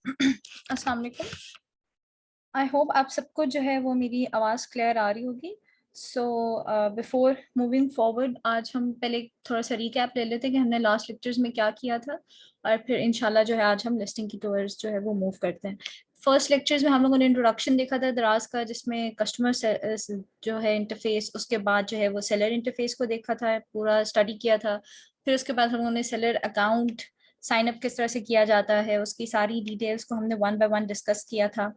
अस्सलाम वालेकुम। I hope आप सबको जो है वो मेरी आवाज़ क्लियर आ रही होगी। सो बिफोर मूविंग फॉरवर्ड, आज हम पहले थोड़ा सा रिकैप ले लेते हैं कि हमने लास्ट लेक्चर्स में क्या किया था, और फिर इंशाल्लाह जो है आज हम लिस्टिंग की टूवर्ड्स जो है वो मूव करते हैं। फर्स्ट लेक्चर्स में हम लोगों ने इंट्रोडक्शन देखा था दराज का, जिसमें कस्टमर जो है इंटरफेस, उसके बाद जो है वो सेलर इंटरफेस को देखा था, पूरा स्टडी किया था। फिर उसके बाद हम लोगों ने सेलर अकाउंट साइन अप किस तरह से किया जाता है, उसकी सारी डिटेल्स को हमने वन बाय वन डिस्कस किया था।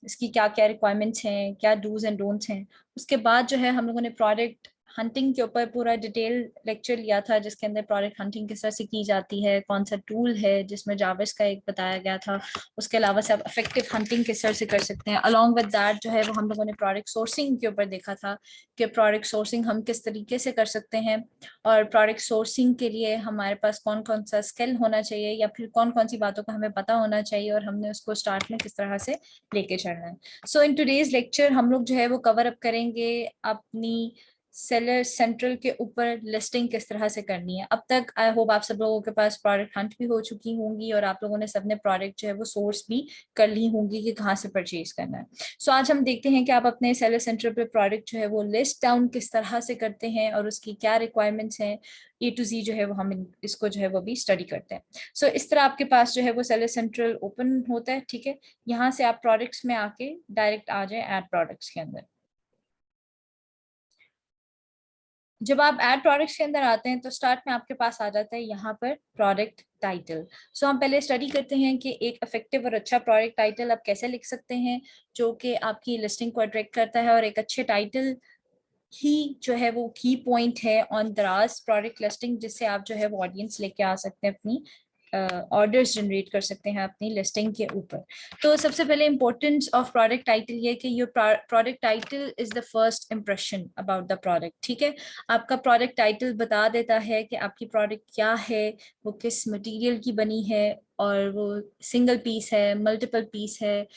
इसकी क्या क्या रिक्वायरमेंट्स हैं, क्या डूज एंड डोंट्स हैं। उसके बाद जो है हम लोगों ने प्रोडक्ट हंटिंग के ऊपर पूरा डिटेल लेक्चर लिया था, जिसके अंदर प्रोडक्ट हंटिंग किस तरह से की जाती है, कौन सा टूल है, जिसमें जाविस का एक बताया गया था। उसके अलावा से आप इफेक्टिव हंटिंग किस तरह से कर सकते हैं। अलॉन्ग विद दैट जो है वो हम लोगों ने प्रोडक्ट सोर्सिंग के ऊपर देखा था कि प्रोडक्ट सोर्सिंग हम किस तरीके से कर सकते हैं, और प्रोडक्ट सोर्सिंग के लिए हमारे पास कौन कौन सा स्किल होना चाहिए, या फिर कौन कौन सी बातों का हमें पता होना चाहिए, और हमने उसको स्टार्ट में किस तरह से लेके चलना है। सो इन टूडेज लेक्चर हम लोग जो है वो कवर अप करेंगे अपनी सेलर सेंट्रल के ऊपर लिस्टिंग किस तरह से करनी है। अब तक आई होप आप सब लोगों के पास प्रोडक्ट हंट भी हो चुकी होंगी, और आप लोगों ने सबने प्रोडक्ट जो है वो सोर्स भी कर ली होंगी कि कहाँ से परचेज करना है। सो आज हम देखते हैं कि आप अपने सेलर सेंट्रल पे प्रोडक्ट जो है वो लिस्ट डाउन किस तरह से करते हैं, और उसकी क्या रिक्वायरमेंट्स हैं, ए टू जी जो है वो हम इसको जो है वो भी स्टडी करते हैं। सो इस तरह आपके पास जो है वो सेलर सेंट्रल ओपन होता है, ठीक है। यहाँ से आप प्रोडक्ट्स में आके डायरेक्ट आ जाए ऐड प्रोडक्ट्स के अंदर। जब आप ऐड प्रोडक्ट्स के अंदर आते हैं तो स्टार्ट में आपके पास आ जाता है यहाँ पर प्रोडक्ट टाइटल। सो हम पहले स्टडी करते हैं कि एक इफेक्टिव और अच्छा प्रोडक्ट टाइटल आप कैसे लिख सकते हैं, जो कि आपकी लिस्टिंग को अट्रैक्ट करता है। और एक अच्छे टाइटल ही जो है वो की पॉइंट है ऑन दराज प्रोडक्ट लिस्टिंग, जिससे आप जो है वो ऑडियंस लेके आ सकते हैं, अपनी ऑर्डर्स जनरेट कर सकते हैं अपनी लिस्टिंग के ऊपर। तो सबसे पहले इंपॉर्टेंस ऑफ प्रोडक्ट टाइटल ये कि your product title is the first impression about the product, ठीक है। आपका प्रोडक्ट टाइटल बता देता है कि आपकी प्रोडक्ट क्या है, वो किस मटेरियल की बनी है, और वो सिंगल पीस है, मल्टीपल पीस है,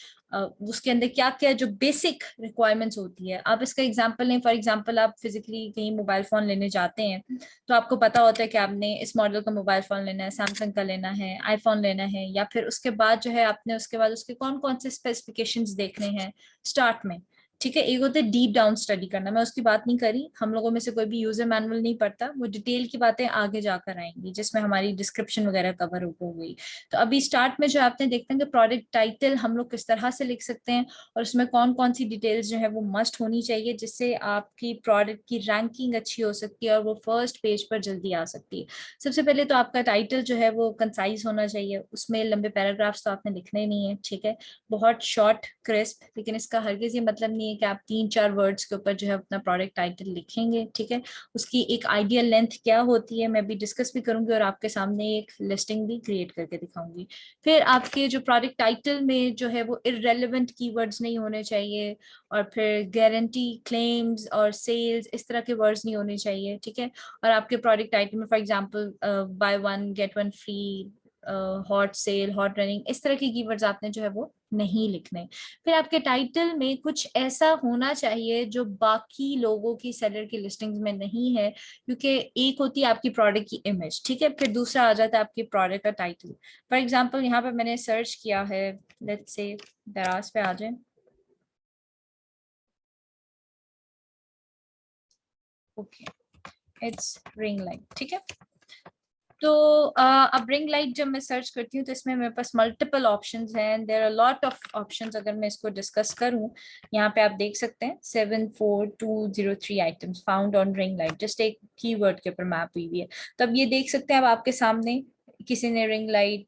उसके अंदर क्या क्या जो बेसिक रिक्वायरमेंट्स होती है। आप इसका एग्जांपल लें, फॉर एग्जांपल आप फिजिकली कहीं मोबाइल फोन लेने जाते हैं, तो आपको पता होता है कि आपने इस मॉडल का मोबाइल फोन लेना है, सैमसंग का लेना है, आईफोन लेना है, या फिर उसके बाद जो है आपने उसके बाद उसके कौन कौन से स्पेसिफिकेशंस देखने हैं स्टार्ट में, ठीक है। एक होता है डीप डाउन स्टडी करना, मैं उसकी बात नहीं करी। हम लोगों में से कोई भी यूजर मैनुअल नहीं पढ़ता, वो डिटेल की बातें आगे जाकर आएंगी, जिसमें हमारी डिस्क्रिप्शन वगैरह कवर हो गई। तो अभी स्टार्ट में जो आपने देखते हैं कि प्रोडक्ट टाइटल हम लोग किस तरह से लिख सकते हैं, और उसमें कौन कौन सी डिटेल्स जो है वो मस्ट होनी चाहिए, जिससे आपकी प्रोडक्ट की रैंकिंग अच्छी हो सकती है और वो फर्स्ट पेज पर जल्दी आ सकती है। सबसे पहले तो आपका टाइटल जो है वो कंसाइज होना चाहिए, उसमें लंबे पैराग्राफ्स तो आपने लिखने नहीं है, ठीक है। बहुत शॉर्ट क्रिस्प, लेकिन इसका हरगिज ये मतलब नहीं है कि आप 3-4 वर्ड्स के ऊपर जो है अपना प्रोडक्ट टाइटल लिखेंगे, ठीक है। उसकी एक आइडियल लेंथ क्या होती है मैं भी डिस्कस भी करूंगी, और आपके सामने एक लिस्टिंग भी क्रिएट करके दिखाऊंगी। फिर आपके जो प्रोडक्ट टाइटल में जो है वो इररेलेवेंट कीवर्ड्स नहीं होने चाहिए, और फिर गारंटी, क्लेम्स और सेल्स, इस तरह के वर्ड्स नहीं होने चाहिए, ठीक है। और आपके प्रोडक्ट टाइटल में for example buy one get one free, hot sale, hot running, इस तरह के कीवर्ड्स आपने जो है वो नहीं लिखने। फिर आपके टाइटल में कुछ ऐसा होना चाहिए जो बाकी लोगों की सेलर की लिस्टिंग्स में नहीं है, क्योंकि एक होती है आपकी प्रोडक्ट की इमेज, ठीक है, फिर दूसरा आ जाता है आपकी प्रोडक्ट का टाइटल। फॉर एग्जांपल यहाँ पे मैंने सर्च किया है, लेट्स से दराज पे आ जाए। ओके, इट्स रिंग लाइट, ठीक है। तो अब रिंग लाइट जब मैं सर्च करती हूँ तो इसमें मेरे पास मल्टीपल ऑप्शंस हैं, there are lot of options. अगर मैं इसको डिस्कस करूँ, यहाँ पे आप देख सकते हैं 74203 items found on ring light, just एक कीवर्ड के ऊपर मैप हुई हुई है। तो अब ये देख सकते हैं अब आपके सामने किसी ने ring light,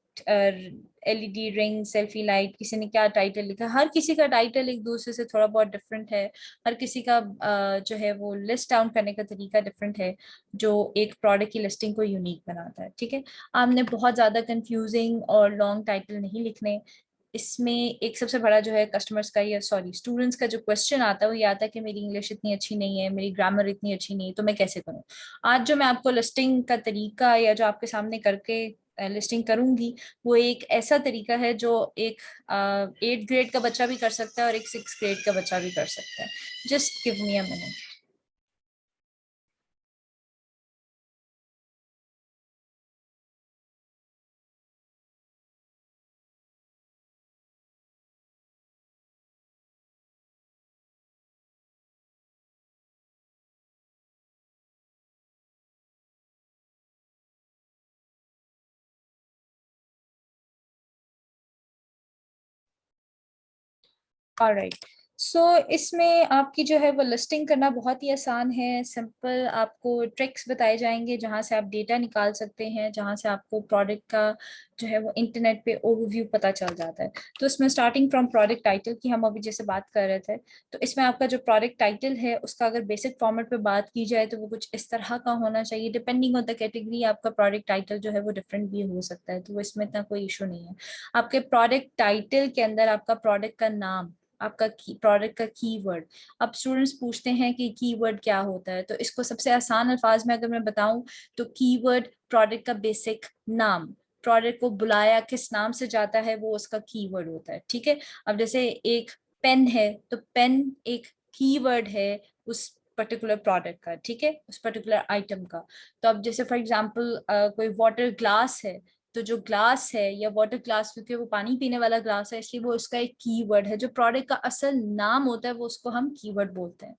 LED ring, selfie light, किसी ने क्या टाइटल लिखा। हर किसी का टाइटल एक दूसरे से थोड़ा बहुत डिफरेंट है, हर किसी का जो है वो लिस्ट डाउन करने का तरीका डिफरेंट है, जो एक प्रोडक्ट की लिस्टिंग को यूनिक बनाता है, ठीक है। आपने बहुत ज्यादा कंफ्यूजिंग और लॉन्ग टाइटल नहीं लिखने। इसमें एक सबसे बड़ा जो है कस्टमर्स का, या सॉरी स्टूडेंट्स का जो क्वेश्चन आता है वो ये आता है कि मेरी इंग्लिश इतनी अच्छी नहीं है, मेरी ग्रामर इतनी अच्छी नहीं है, तो मैं कैसे करूँ। आज जो मैं आपको लिस्टिंग का तरीका, या जो आपके सामने करके लिस्टिंग करूंगी, वो एक ऐसा तरीका है जो एक 8th ग्रेड का बच्चा भी कर सकता है, और एक 6th ग्रेड का बच्चा भी कर सकता है। Just give me a minute. All right, so इसमें आपकी जो है वो लिस्टिंग करना बहुत ही आसान है, सिंपल। आपको ट्रिक्स बताए जाएंगे जहां से आप डेटा निकाल सकते हैं, जहां से आपको प्रोडक्ट का जो है वो इंटरनेट पे ओवरव्यू पता चल जाता है। तो इसमें स्टार्टिंग फ्रॉम प्रोडक्ट टाइटल की हम अभी जैसे बात कर रहे थे, तो इसमें आपका जो प्रोडक्ट टाइटल है उसका अगर बेसिक फॉर्मेट पे बात की जाए तो वो कुछ इस तरह का होना चाहिए। डिपेंडिंग ऑन द कैटेगरी आपका प्रोडक्ट टाइटल जो है वो डिफरेंट भी हो सकता है, तो वो इसमें इतना कोई इशू नहीं है। आपके प्रोडक्ट टाइटल के अंदर आपका प्रोडक्ट का नाम, आपका प्रोडक्ट का कीवर्ड। अब स्टूडेंट्स पूछते हैं कि कीवर्ड क्या होता है, तो इसको सबसे आसान अल्फाज में अगर मैं बताऊं तो कीवर्ड प्रोडक्ट का बेसिक नाम, प्रोडक्ट को बुलाया किस नाम से जाता है वो उसका कीवर्ड होता है, ठीक है। अब जैसे एक पेन है तो पेन एक कीवर्ड है उस पर्टिकुलर प्रोडक्ट का, ठीक है, उस पर्टिकुलर आइटम का। तो अब जैसे फॉर एग्जांपल कोई वाटर ग्लास है, तो जो ग्लास है या वाटर ग्लास, क्योंकि वो पानी पीने वाला ग्लास है इसलिए वो उसका एक कीवर्ड है। जो प्रोडक्ट का असल नाम होता है वो उसको हम कीवर्ड बोलते हैं।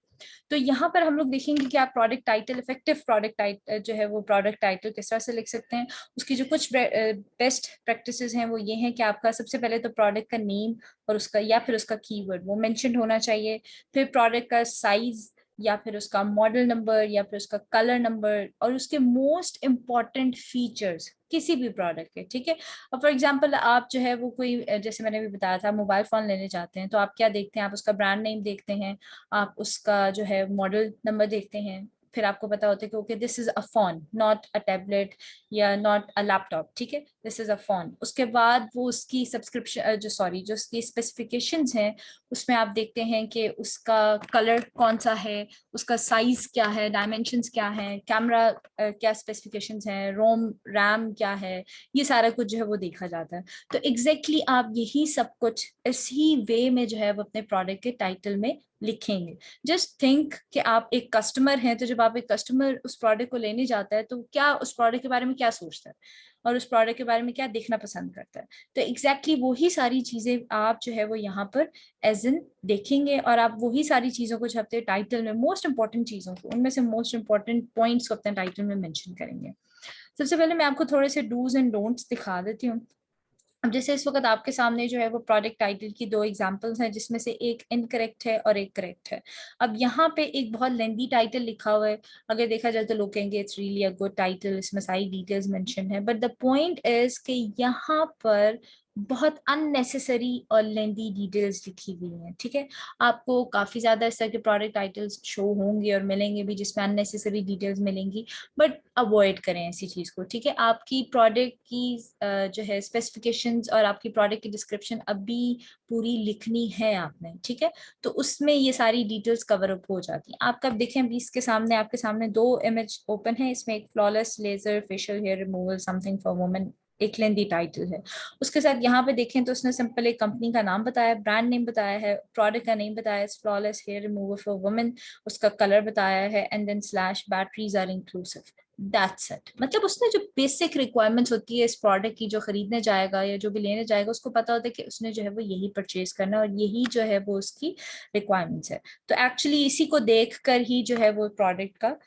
तो यहाँ पर हम लोग देखेंगे कि आप product title, effective product title जो है वो प्रोडक्ट टाइटल किस तरह से लिख सकते हैं। उसकी जो कुछ बेस्ट प्रैक्टिसेस हैं वो ये हैं कि आपका सबसे पहले तो प्रोडक्ट का नेम और उसका या फिर उसका कीवर्ड वो मेंशन होना चाहिए। फिर प्रोडक्ट का साइज या फिर उसका मॉडल नंबर या फिर उसका कलर नंबर और उसके मोस्ट इम्पॉर्टेंट फीचर्स किसी भी प्रोडक्ट के, ठीक है। अब फॉर एग्जांपल आप जो है वो कोई जैसे मैंने भी बताया था मोबाइल फोन लेने जाते हैं तो आप क्या देखते हैं, आप उसका ब्रांड नेम देखते हैं, आप उसका जो है मॉडल नंबर देखते हैं, फिर आपको पता होता है कि okay this is a phone not a tablet या नॉट अ लैपटॉप, ठीक है, दिस इज अ फोन। उसके बाद वो उसकी सब्सक्रिप्शन जो उसकी स्पेसिफिकेशंस हैं उसमें आप देखते हैं कि उसका कलर कौन सा है, उसका साइज क्या है, डायमेंशंस क्या है, कैमरा क्या स्पेसिफिकेशंस हैं, रोम रैम क्या है, ये सारा कुछ जो है वो देखा जाता है। तो एग्जैक्टली आप यही सब कुछ इसी वे में जो है वो अपने प्रोडक्ट के टाइटल में लिखेंगे। जस्ट थिंक कि आप एक कस्टमर हैं, तो जब आप एक कस्टमर उस प्रोडक्ट को लेने जाता है तो क्या उस प्रोडक्ट के बारे में क्या सोचता है और उस प्रोडक्ट के बारे में क्या देखना पसंद करता है। तो एग्जैक्टली वही सारी चीजें आप जो है वो यहाँ पर एज इन देखेंगे और आप वही सारी चीजों को जो अपने टाइटल में मोस्ट इंपॉर्टेंट चीजों को, उनमें से मोस्ट इंपॉर्टेंट पॉइंट्स को अपने टाइटल में मेंशन करेंगे। सबसे पहले मैं आपको थोड़े से डूज एंड डोंट्स दिखा देती हूँ। अब जैसे इस वक्त आपके सामने जो है वो प्रोडक्ट टाइटल की दो एग्जांपल्स हैं जिसमें से एक इनकरेक्ट है और एक करेक्ट है। अब यहाँ पे एक बहुत लेंदी टाइटल लिखा हुआ है, अगर देखा जाए तो लोग कहेंगे it's really a good title, इसमें सारी डिटेल्स मेंशन है, बट द पॉइंट इज कि यहाँ पर बहुत अननेसेसरी और लेंदी डिटेल्स लिखी हुई हैं, ठीक है। आपको काफी ज्यादा इस तरह के प्रोडक्ट टाइटल्स शो होंगे और मिलेंगे भी जिसमें अननेसेसरी डिटेल्स मिलेंगी, बट अवॉइड करें ऐसी चीज को, ठीक है। आपकी प्रोडक्ट की जो है स्पेसिफिकेशंस और आपकी प्रोडक्ट की डिस्क्रिप्शन अभी पूरी लिखनी है आपने, ठीक है। तो उसमें ये सारी डिटेल्स कवर अप हो जाती हैं। आपका देखें अभी इसके सामने आपके सामने दो इमेज ओपन है, इसमें एक flawless laser facial hair removal something for women, एक लेंदी टाइटल है। उसके साथ यहाँ पे देखें तो उसने सिंपल एक कंपनी का नाम बताया, ब्रांड नेम बताया है, प्रोडक्ट का नेम बताया है flawless hair remover for women, उसका कलर बताया है and then slash batteries are inclusive. That's it. मतलब उसने जो बेसिक रिक्वायरमेंट्स होती है इस प्रोडक्ट की, जो खरीदने जाएगा या जो भी लेने जाएगा उसको पता होता है कि उसने जो है वो यही परचेज करना है और यही जो है वो उसकी रिक्वायरमेंट्स है। तो एक्चुअली इसी को देख कर ही जो है वो प्रोडक्ट का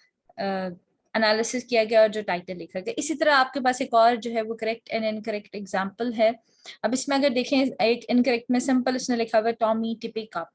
एनालिसिस किया गया और जो टाइटल लिखा गया। इसी तरह आपके पास एक और जो है वो करेक्ट एंड इनकरेक्ट एग्जांपल है। अब इसमें अगर देखें एक इनकरेक्ट में सिंपल इसने लिखा हुआ है टॉमी टिपी कप।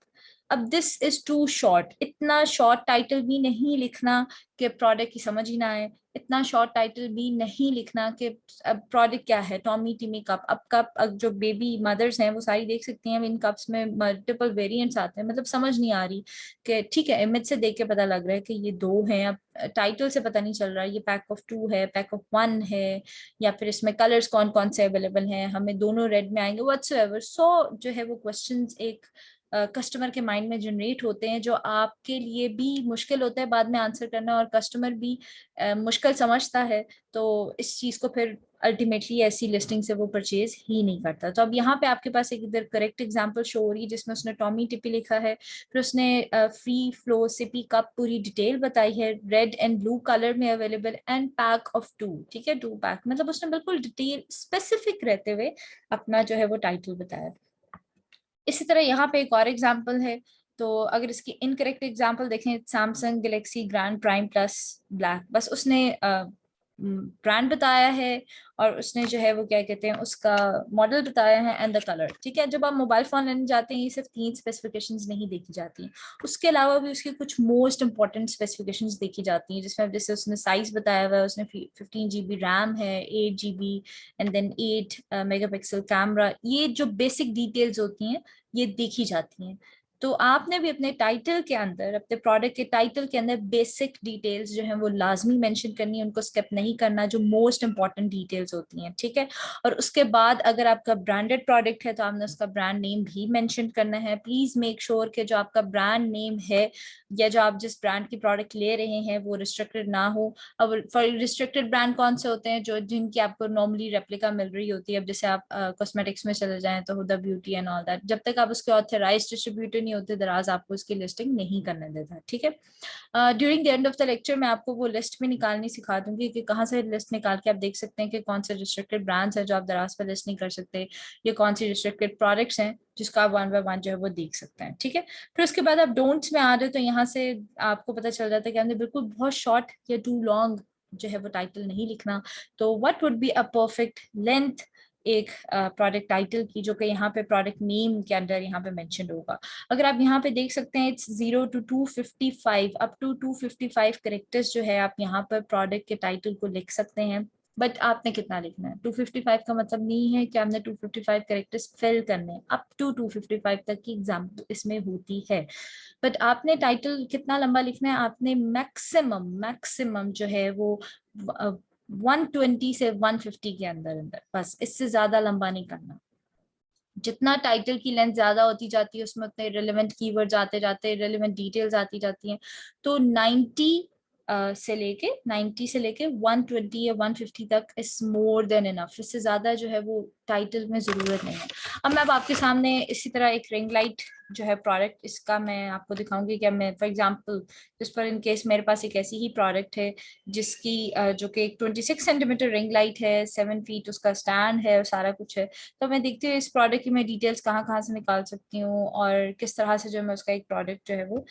अब दिस इज टू शॉर्ट, इतना शॉर्ट टाइटल भी नहीं लिखना कि प्रोडक्ट की समझ ही ना आए, इतना शॉर्ट टाइटल भी नहीं लिखना कि अब प्रोडक्ट क्या है, टॉमी टिमी कप। अब कप जो बेबी मदर्स हैं वो सारी देख सकती हैं, इन कप्स में मल्टीपल वेरिएंट्स आते हैं, मतलब समझ नहीं आ रही कि ठीक है इमेज से देख के पता लग रहा है कि ये दो हैं, अब टाइटल से पता नहीं चल रहा है ये पैक ऑफ 2 है, पैक ऑफ 1 है, या फिर इसमें कलर्स कौन कौन से अवेलेबल हैं, हमें दोनों रेड में आएंगे व्हाटसोएवर। सो जो है वो क्वेश्चंस एक कस्टमर के माइंड में जनरेट होते हैं जो आपके लिए भी मुश्किल होता है बाद में आंसर करना और कस्टमर भी मुश्किल समझता है। तो इस चीज को फिर अल्टीमेटली ऐसी लिस्टिंग से वो परचेज ही नहीं करता। तो अब यहाँ पे आपके पास एक इधर करेक्ट एग्जांपल शो हो रही है जिसमें उसने टॉमी टिपी लिखा है, फिर उसने फ्री फ्लो सिपी कप पूरी डिटेल बताई है, रेड एंड ब्लू कलर में अवेलेबल एंड पैक ऑफ 2, ठीक है, 2 पैक, मतलब उसने बिल्कुल डिटेल स्पेसिफिक रहते हुए अपना जो है वो टाइटल बताया। इसी तरह यहाँ पे एक और एग्जांपल है। तो अगर इसकी इनकरेक्ट एग्जांपल देखें, Samsung Galaxy grand prime plus black, बस उसने ब्रांड बताया है और उसने जो है वो क्या कहते हैं उसका मॉडल बताया है एंड द कलर। ठीक है, जब आप मोबाइल फोन लेने जाते हैं ये सिर्फ 3 स्पेसिफिकेशंस नहीं देखी जाती हैं, उसके अलावा भी उसकी कुछ मोस्ट इंपॉर्टेंट स्पेसिफिकेशंस देखी जाती हैं, जिसमें जैसे उसने साइज बताया हुआ है, उसने 15 GB रैम है, 8 GB and then 8 megapixel camera, ये जो बेसिक डिटेल्स होती हैं ये देखी जाती हैं। तो आपने भी अपने टाइटल के अंदर, अपने प्रोडक्ट के टाइटल के अंदर बेसिक डिटेल्स जो है वो लाजमी मेंशन करनी है, उनको स्किप नहीं करना, जो मोस्ट इंपॉर्टेंट डिटेल्स होती हैं। ठीक है, और उसके बाद अगर आपका ब्रांडेड प्रोडक्ट है तो आपने उसका ब्रांड नेम भी मेंशन करना है। प्लीज मेक श्योर कि जो आपका ब्रांड नेम है या जो आप जिस ब्रांड की प्रोडक्ट ले रहे हैं वो रिस्ट्रिक्टेड ना हो। अब रिस्ट्रिक्टेड ब्रांड कौन से होते हैं? जो जिनकी आपको नॉर्मली रेप्लिका मिल रही होती है। अब जैसे आप कॉस्मेटिक्स में चले जाएं तो Huda Beauty and all that, जब तक आप उसके ऑथराइज्ड डिस्ट्रीब्यूटर नहीं होते दराज आपको उसकी लिस्टिंग नहीं करने देता। ठीक है, during the end of the lecture मैं आपको वो लिस्ट में निकालनी सिखा दूंगी कि कहाँ से लिस्ट निकाल के आप देख सकते हैं कि कौन से रिस्ट्रिक्टेड ब्रांड्स हैं जो आप दराज पर लिस्ट नहीं कर सकते, या कौन सी रिस्ट्रिक्टेड प्रोडक्ट्स हैं जिसका आप 1 बाय 1 जो है वो देख सकते हैं। ठीक है, फिर उसके बाद आप डोंट्स में आ रहे तो यहाँ से आपको पता चल जाता है कि हमने बिल्कुल बहुत शॉर्ट या टू लॉन्ग जो है वो टाइटल नहीं लिखना। तो what would be a perfect length एक प्रोडक्ट टाइटल की, जो कि यहाँ पे प्रोडक्ट नेम के अंदर यहाँ पे मेंशन होगा। अगर आप यहाँ पे देख सकते हैं it's 0 to 255, up to 255 characters जो है आप यहाँ पर प्रोडक्ट के टाइटल को लिख सकते हैं। बट आपने कितना लिखना है? 255 का मतलब नहीं है कि आपने 255 करेक्टर्स फिल करने हैं, अप टू 255 तक की एग्जाम्पल इसमें होती है। बट आपने टाइटल कितना लंबा लिखना है? आपने मैक्सिमम मैक्सिमम जो है वो 120 से 150 के अंदर अंदर, बस इससे ज्यादा लंबा नहीं करना। जितना टाइटल की लेंथ ज्यादा होती जाती है उसमें उतने रिलेवेंट कीवर्ड्स आते जाते हैं, रिलेवेंट डिटेल्स आती जाती हैं। तो 90 से लेके 120 या 150 तक इज मोर देन इनफ, इससे ज्यादा जो है वो टाइटल में जरूरत नहीं है। अब मैं अब आपके सामने इसी तरह एक रिंग लाइट जो है प्रोडक्ट, इसका मैं आपको दिखाऊंगी कि मैं फॉर एग्जांपल जिस पर इन केस मेरे पास एक ऐसी ही प्रोडक्ट है जिसकी जो कि एक 26 सेंटीमीटर रिंग लाइट है, 7 फीट उसका स्टैंड है और सारा कुछ है। तो मैं देखती हूँ इस प्रोडक्ट की मैं डिटेल्स कहाँ कहाँ से निकाल सकती हूँ और किस तरह से जो मैं उसका एक प्रोडक्ट जो है वो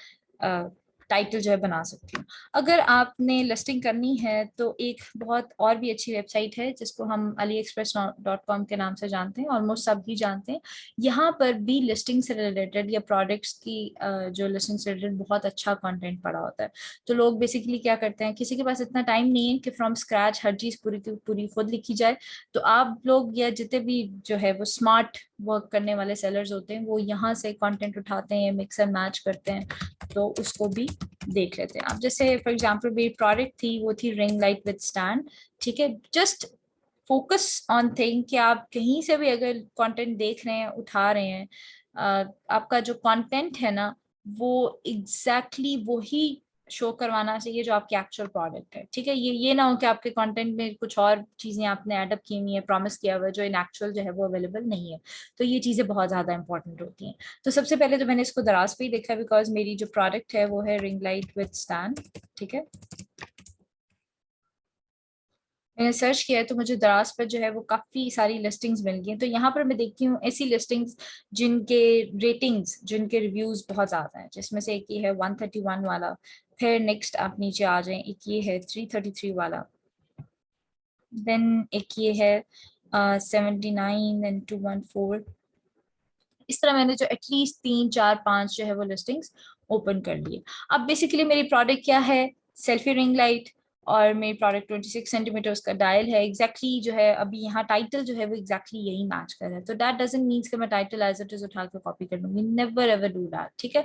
टाइटल जो है बना सकती हूँ। अगर आपने लिस्टिंग करनी है तो एक बहुत और भी अच्छी वेबसाइट है जिसको हम AliExpress.com के नाम से जानते हैं, ऑलमोस्ट सब ही जानते हैं। यहाँ पर भी लिस्टिंग से रिलेटेड या प्रोडक्ट्स की जो लिस्टिंग से रिलेटेड बहुत अच्छा कंटेंट पड़ा होता है। तो लोग बेसिकली क्या करते हैं, किसी के पास इतना टाइम नहीं है कि फ्रॉम स्क्रैच हर चीज पूरी की पूरी खुद लिखी जाए, तो आप लोग या जितने भी जो है वो स्मार्ट वर्क करने वाले सेलर्स होते हैं वो यहाँ से कंटेंट उठाते हैं, मिक्स एंड मैच करते हैं, तो उसको भी देख लेते हैं। अब जैसे फॉर एग्जांपल मेरी प्रोडक्ट थी वो थी रिंग लाइट विद स्टैंड। ठीक है, जस्ट फोकस ऑन थिंग कि आप कहीं से भी अगर कंटेंट देख रहे हैं, उठा रहे हैं, आपका जो कंटेंट है ना वो एग्जैक्टली वही शो करवाना चाहिए जो आपकी एक्चुअल प्रोडक्ट है। ठीक है, ये ना हो कि आपके कंटेंट में कुछ और चीजें आपने एडअप की हुई है, प्रॉमिस किया हुआ है, जो इन एक्चुअल जो है वो अवेलेबल नहीं है। तो ये चीजें बहुत ज्यादा इंपॉर्टेंट होती हैं। तो सबसे पहले तो मैंने इसको दराज पे ही देखा बिकॉज मेरी जो प्रोडक्ट है वो है रिंग लाइट विद स्टैंड। ठीक है, मैंने सर्च किया है तो मुझे दराज पर जो है वो काफी सारी लिस्टिंग्स मिल गई हैं। तो यहाँ पर मैं देखती हूँ ऐसी लिस्टिंग्स जिनके रेटिंग्स, जिनके रिव्यूज बहुत ज्यादा हैं, जिसमें से एक ये है 131 वाला। फिर नेक्स्ट आप नीचे आ जाएं, एक ये है 333 वाला, देन एक ये है 79 एंड 214। इस तरह मैंने जो एटलीस्ट 3 4 5 जो है वो लिस्टिंग्स ओपन कर लिए। अब बेसिकली मेरी प्रोडक्ट क्या है? सेल्फी रिंग लाइट, और मेरी प्रोडक्ट 26 सेंटीमीटर उसका डायल है। एग्जैक्टली जो है अभी यहाँ टाइटल जो है वो एग्जैक्टली यही मैच कर रहा है। तो दैट डजंट मीन्स कि मैं टाइटल एज इट इज उठा के कॉपी कर लूंगी, नेवर एवर डू दैट। ठीक है,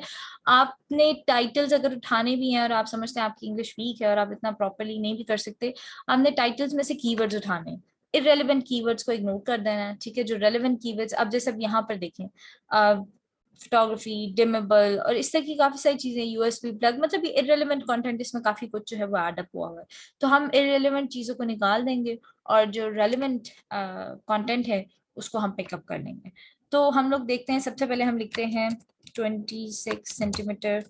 आपने टाइटल्स अगर उठाने भी हैं और आप समझते हैं आपकी इंग्लिश वीक है और आप इतना प्रॉपरली नहीं भी कर सकते, आपने टाइटल्स में से कीवर्ड्स उठाने हैं, इरेलीवेंट कीवर्ड्स को इग्नोर कर देना है। ठीक है, जो रेलेवेंट कीवर्ड्स, अब जैसे अब यहाँ पर देखें फोटोग्राफी, डिमेबल और इस तरह की काफी सारी चीजें, यूएसबी प्लग, मतलब ये इरेलीवेंट कंटेंट, इसमें काफी कुछ जो है वो एडअप हुआ हुआ है। तो हम इरेलीवेंट चीजों को निकाल देंगे और जो रेलेवेंट कंटेंट है उसको हम पिकअप कर लेंगे। तो हम लोग देखते हैं, सबसे पहले हम लिखते हैं 26 सेंटीमीटर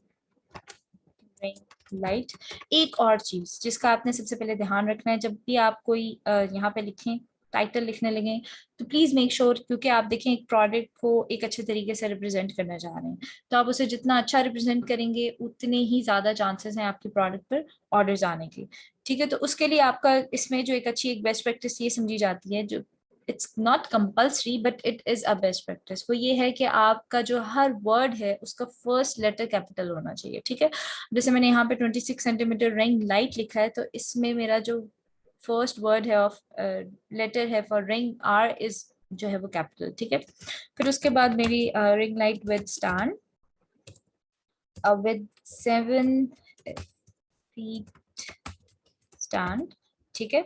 लाइट। एक और चीज जिसका आपने सबसे पहले ध्यान रखना है, जब भी आप कोई यहाँ पे लिखें, टाइटल लिखने लगे, तो प्लीज मेक श्योर, क्योंकि आप देखें एक प्रोडक्ट को एक अच्छे तरीके से रिप्रेजेंट करना चाह रहे हैं, तो आप उसे जितना अच्छा रिप्रेजेंट करेंगे उतने ही ज्यादा चांसेस हैं आपके प्रोडक्ट पर ऑर्डर्स आने के। ठीक है, तो उसके लिए आपका इसमें जो एक बेस्ट प्रैक्टिस ये समझी जाती है, जो it's not compulsory but it is a best practice, वो ये है कि आपका जो हर वर्ड है उसका फर्स्ट लेटर कैपिटल होना चाहिए। ठीक है, जैसे मैंने यहाँ पे 26 सेंटीमीटर रिंग लाइट लिखा है, तो इसमें मेरा जो फर्स्ट वर्ड है ऑफ लेटर है फॉर रिंग आर इज जो है वो कैपिटल। ठीक है, फिर उसके बाद मेरी ring light with stand with 7 feet stand. ठीक है,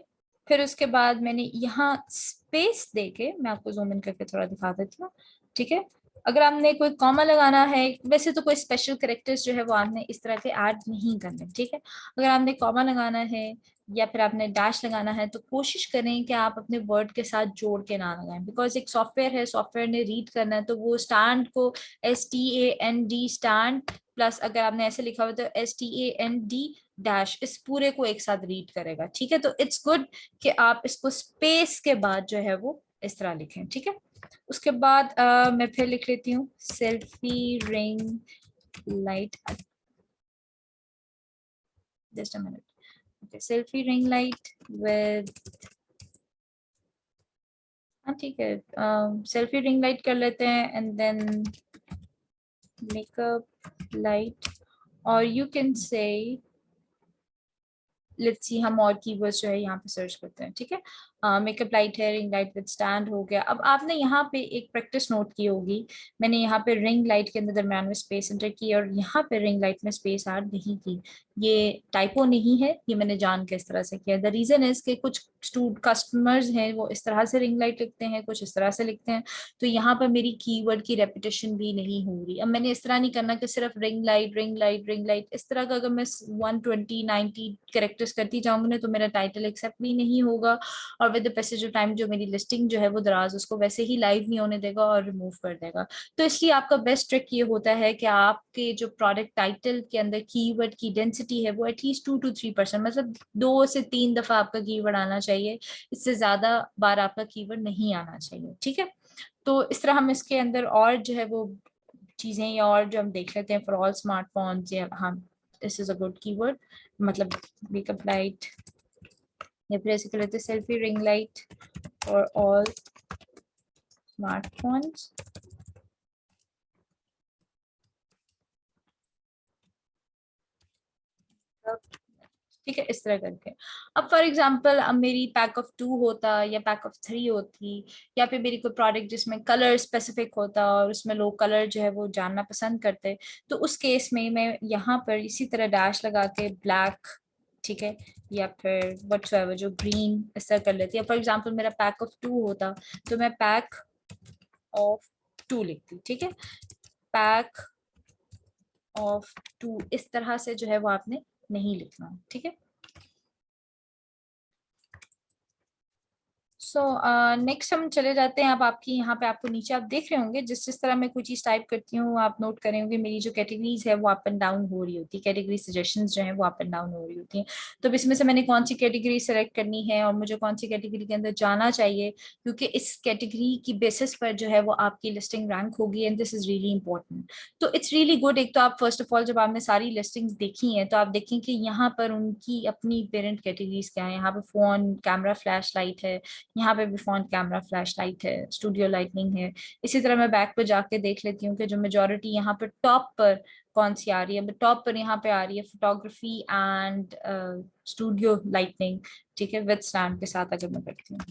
फिर उसके बाद मैंने यहाँ स्पेस देके, मैं आपको जूम इन करके थोड़ा दिखा देती हूँ। ठीक है, अगर आपने कोई कॉमा लगाना है, वैसे तो कोई स्पेशल कैरेक्टर्स जो है वो आपने इस तरह के ऐड नहीं करने। ठीक है, अगर आपने कॉमा लगाना है या फिर आपने डैश लगाना है तो कोशिश करें कि आप अपने वर्ड के साथ जोड़ के ना लगाएं, बिकॉज एक सॉफ्टवेयर है, सॉफ्टवेयर ने रीड करना है, तो वो स्टैंड को STAND स्टैंड प्लस अगर आपने ऐसे लिखा हुआ तो STAND डैश, इस पूरे को एक साथ रीड करेगा। ठीक है, तो इट्स गुड कि आप इसको स्पेस के बाद जो है वो इस तरह लिखें। ठीक है, उसके बाद मैं फिर लिख लेती हूँ selfie ring light, just a minute, okay, selfie ring light with, हाँ ठीक है, सेल्फी रिंग लाइट कर लेते हैं एंड देन मेकअप लाइट, और you can say let's see हम और कीवर्ड्स जो है यहाँ पे सर्च करते हैं। ठीक है, मेकअप लाइट है, रिंग लाइट विद स्टैंड हो गया। अब आपने यहाँ पे एक प्रैक्टिस नोट की होगी, मैंने यहाँ पे रिंग लाइट के अंदर दरम्यान में स्पेस एंटर की और यहाँ पे रिंग लाइट में स्पेस ऐड नहीं की। ये टाइपो नहीं है, ये मैंने जान के इस तरह से किया। द रीजन इज कि कुछ कस्टमर्स हैं वो इस तरह से रिंग लाइट लिखते हैं, कुछ इस तरह से लिखते हैं, तो यहाँ पर मेरी कीवर्ड की रेपिटेशन भी नहीं हो रही। अब मैंने इस तरह नहीं करना कि सिर्फ ring light ring light ring light, इस तरह का अगर मैं 120-90 कैरेक्टर्स करती जाऊंगी ना तो मेरा टाइटल एक्सेप्ट भी नहीं होगा, और with the passage of time जो मेरी लिस्टिंग जो है वो दराज उसको वैसे ही लाइव नहीं होने देगा और रिमूव कर देगा। तो इसलिए आपका बेस्ट ट्रिक ये होता है कि आपके जो प्रोडक्ट टाइटल के अंदर कीवर्ड की डेंसिटी है वो एटलीस्ट 2 to 3%, मतलब 2 से 3 दफा आपका कीवर्ड आना चाहिए, इससे ज्यादा बार आपका कीवर्ड नहीं आना चाहिए। ठीक है, तो इस तरह हम इसके अंदर और जो है वो चीजें या और जो हम देख लेते हैं फॉर ऑल स्मार्टफोन्स, या हाँ this is a good keyword, मतलब मेकअप लाइट, या फिर ऐसे कर लेते हैं selfie ring light for all smartphones. ठीक है, इस तरह करके। अब फॉर एग्जांपल अब मेरी पैक ऑफ 2 होता या पैक ऑफ 3 होती, या फिर मेरी कोई प्रोडक्ट जिसमें कलर स्पेसिफिक होता और उसमें लोग कलर जो है वो जानना पसंद करते, तो उस केस में मैं यहाँ पर इसी तरह डैश लगा के ब्लैक, ठीक है, या फिर व्हाटसोएवर जो ग्रीन, इस तरह कर लेती है। फॉर एग्जांपल मेरा पैक ऑफ 2 होता तो मैं पैक ऑफ 2 लिखती। ठीक है, पैक ऑफ 2 इस तरह से जो है वो आपने नहीं लिखना। ठीक है, सो नेक्स्ट हम चले जाते हैं। अब आपकी यहाँ पे आपको नीचे आप देख रहे होंगे, जिस जिस तरह मैं कोई चीज टाइप करती हूँ आप नोट करें होंगे मेरी जो कैटेगरीज है वो अप एंड डाउन हो रही होती है, कैटेगरी सजेशंस जो है वो अप एंड डाउन हो रही होती हैं। तो अब इसमें से मैंने कौन सी कैटेगरी सेलेक्ट करनी है और मुझे कौन सी कैटेगरी के अंदर जाना चाहिए, क्योंकि इस कैटेगरी की बेसिस पर जो है वो आपकी लिस्टिंग रैंक होगी, and this is really important. तो इट्स रियली गुड, एक तो आप फर्स्ट ऑफ ऑल जब आपने सारी लिस्टिंग्स देखी हैं तो आप देखें कि यहाँ पर उनकी अपनी पेरेंट कैटेगरीज क्या है। यहाँ पे फोन, कैमरा, फ्लैश लाइट है, यहाँ पे भी फ्रंट कैमरा, फ्लैश लाइट है, स्टूडियो लाइटनिंग है। इसी तरह मैं बैक पे जाके देख लेती हूँ कि जो मेजोरिटी यहाँ पे टॉप पर कौन सी आ रही है। टॉप पर यहाँ पे आ रही है फोटोग्राफी एंड स्टूडियो लाइटनिंग। ठीक है, विद स्टैंड के साथ अगर मैं करती हूँ,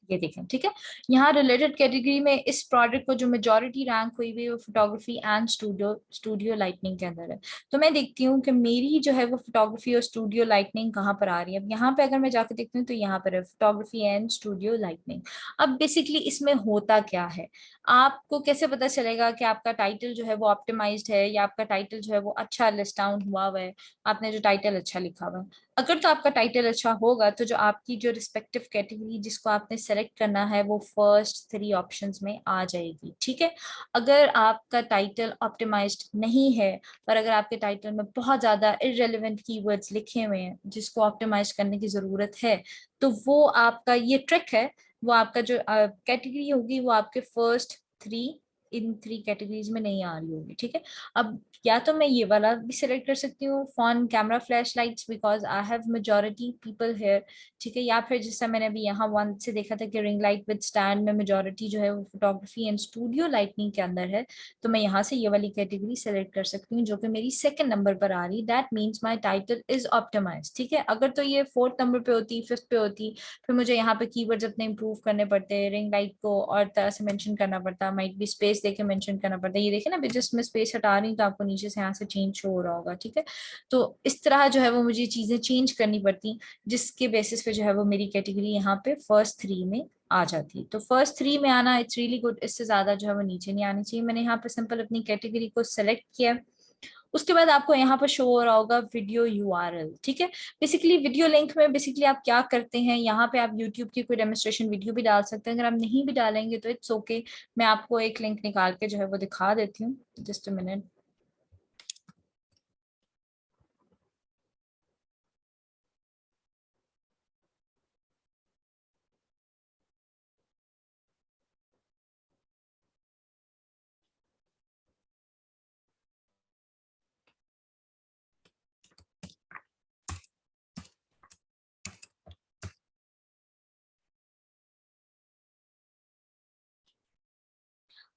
ये देखें। ठीक है, यहाँ रिलेटेड कैटेगरी में इस प्रोडक्ट को जो मेजोरिटी रैंक हुई हुई है वो फोटोग्राफी एंड स्टूडियो लाइटनिंग के अंदर है। तो मैं देखती हूँ कि मेरी जो है वो फोटोग्राफी और स्टूडियो लाइटनिंग कहाँ पर आ रही है। अब यहाँ पे अगर मैं जाकर देखती हूँ तो यहाँ पर है फोटोग्राफी एंड स्टूडियो लाइटनिंग। अब बेसिकली इसमें होता क्या है, आपको कैसे पता चलेगा कि आपका टाइटल जो है वो ऑप्टिमाइज्ड है या आपका टाइटल जो है वो अच्छा लिस्ट डाउन हुआ हुआ है, आपने जो टाइटल अच्छा लिखा हुआ है। अगर तो आपका टाइटल अच्छा होगा तो जो आपकी जो रिस्पेक्टिव कैटेगरी जिसको आपने सेलेक्ट करना है वो फर्स्ट 3 ऑप्शंस में आ जाएगी। ठीक है, अगर आपका टाइटल ऑप्टिमाइज्ड नहीं है, पर अगर आपके टाइटल में बहुत ज्यादा इररेलेवेंट कीवर्ड्स लिखे हुए हैं जिसको ऑप्टिमाइज करने की जरूरत है, तो वो आपका ये ट्रिक है, वो आपका जो कैटेगरी होगी वो आपके फर्स्ट 3 इन 3 कैटेगरीज में नहीं आ रही होगी, ठीक है। अब या तो मैं ये वाला भी सिलेक्ट कर सकती हूँ, phone camera flash lights, because I have majority people here, ठीक है। या फिर जैसा मैंने अभी यहाँ वन से देखा था कि रिंग लाइट विद स्टैंड में मेजोरिटी जो है वो फोटोग्राफी एंड स्टूडियो लाइटनिंग के अंदर है, तो मैं यहाँ से ये वाली कैटेगरी सेलेक्ट कर सकती हूँ जो कि मेरी सेकंड नंबर पर आ रही। That means my title is optimise, ठीक है। अगर तो ये फोर्थ नंबर पे होती, फिफ्थ पे होती, फिर मुझे यहाँ पे कीवर्ड्स अपने इंप्रूव करने पड़ते, रिंग लाइट को और तरह से मेंशन करना पड़ता, माइट भी स्पेस देके मेंशन करना पड़ता। ये देखे ना, जस्ट मैं स्पेस हटा रही हूँ तो आपको नीचे से यहाँ से चेंज शो हो रहा होगा, ठीक है। तो इस तरह जो है वो मुझे चीजें चेंज करनी पड़ती, जिसके बेसिस पे जो है वो मेरी कैटेगरी यहाँ पे फर्स्ट 3 में आ जाती है। तो फर्स्ट 3 में आना इट्स रियली गुड, इससे ज्यादा जो है वो नीचे नहीं आनी चाहिए। मैंने यहाँ पे सिंपल अपनी कैटेगरी को सेलेक्ट किया। उसके बाद आपको यहाँ पर शो हो रहा होगा वीडियो यूआरएल, ठीक है। बेसिकली वीडियो लिंक में बेसिकली आप क्या करते हैं, यहाँ पे आप यूट्यूब की कोई डेमोस्ट्रेशन वीडियो भी डाल सकते हैं। अगर आप नहीं भी डालेंगे तो इट्स ओके, मैं आपको एक लिंक निकाल के जो है वो दिखा देती हूँ, जस्ट अ मिनट।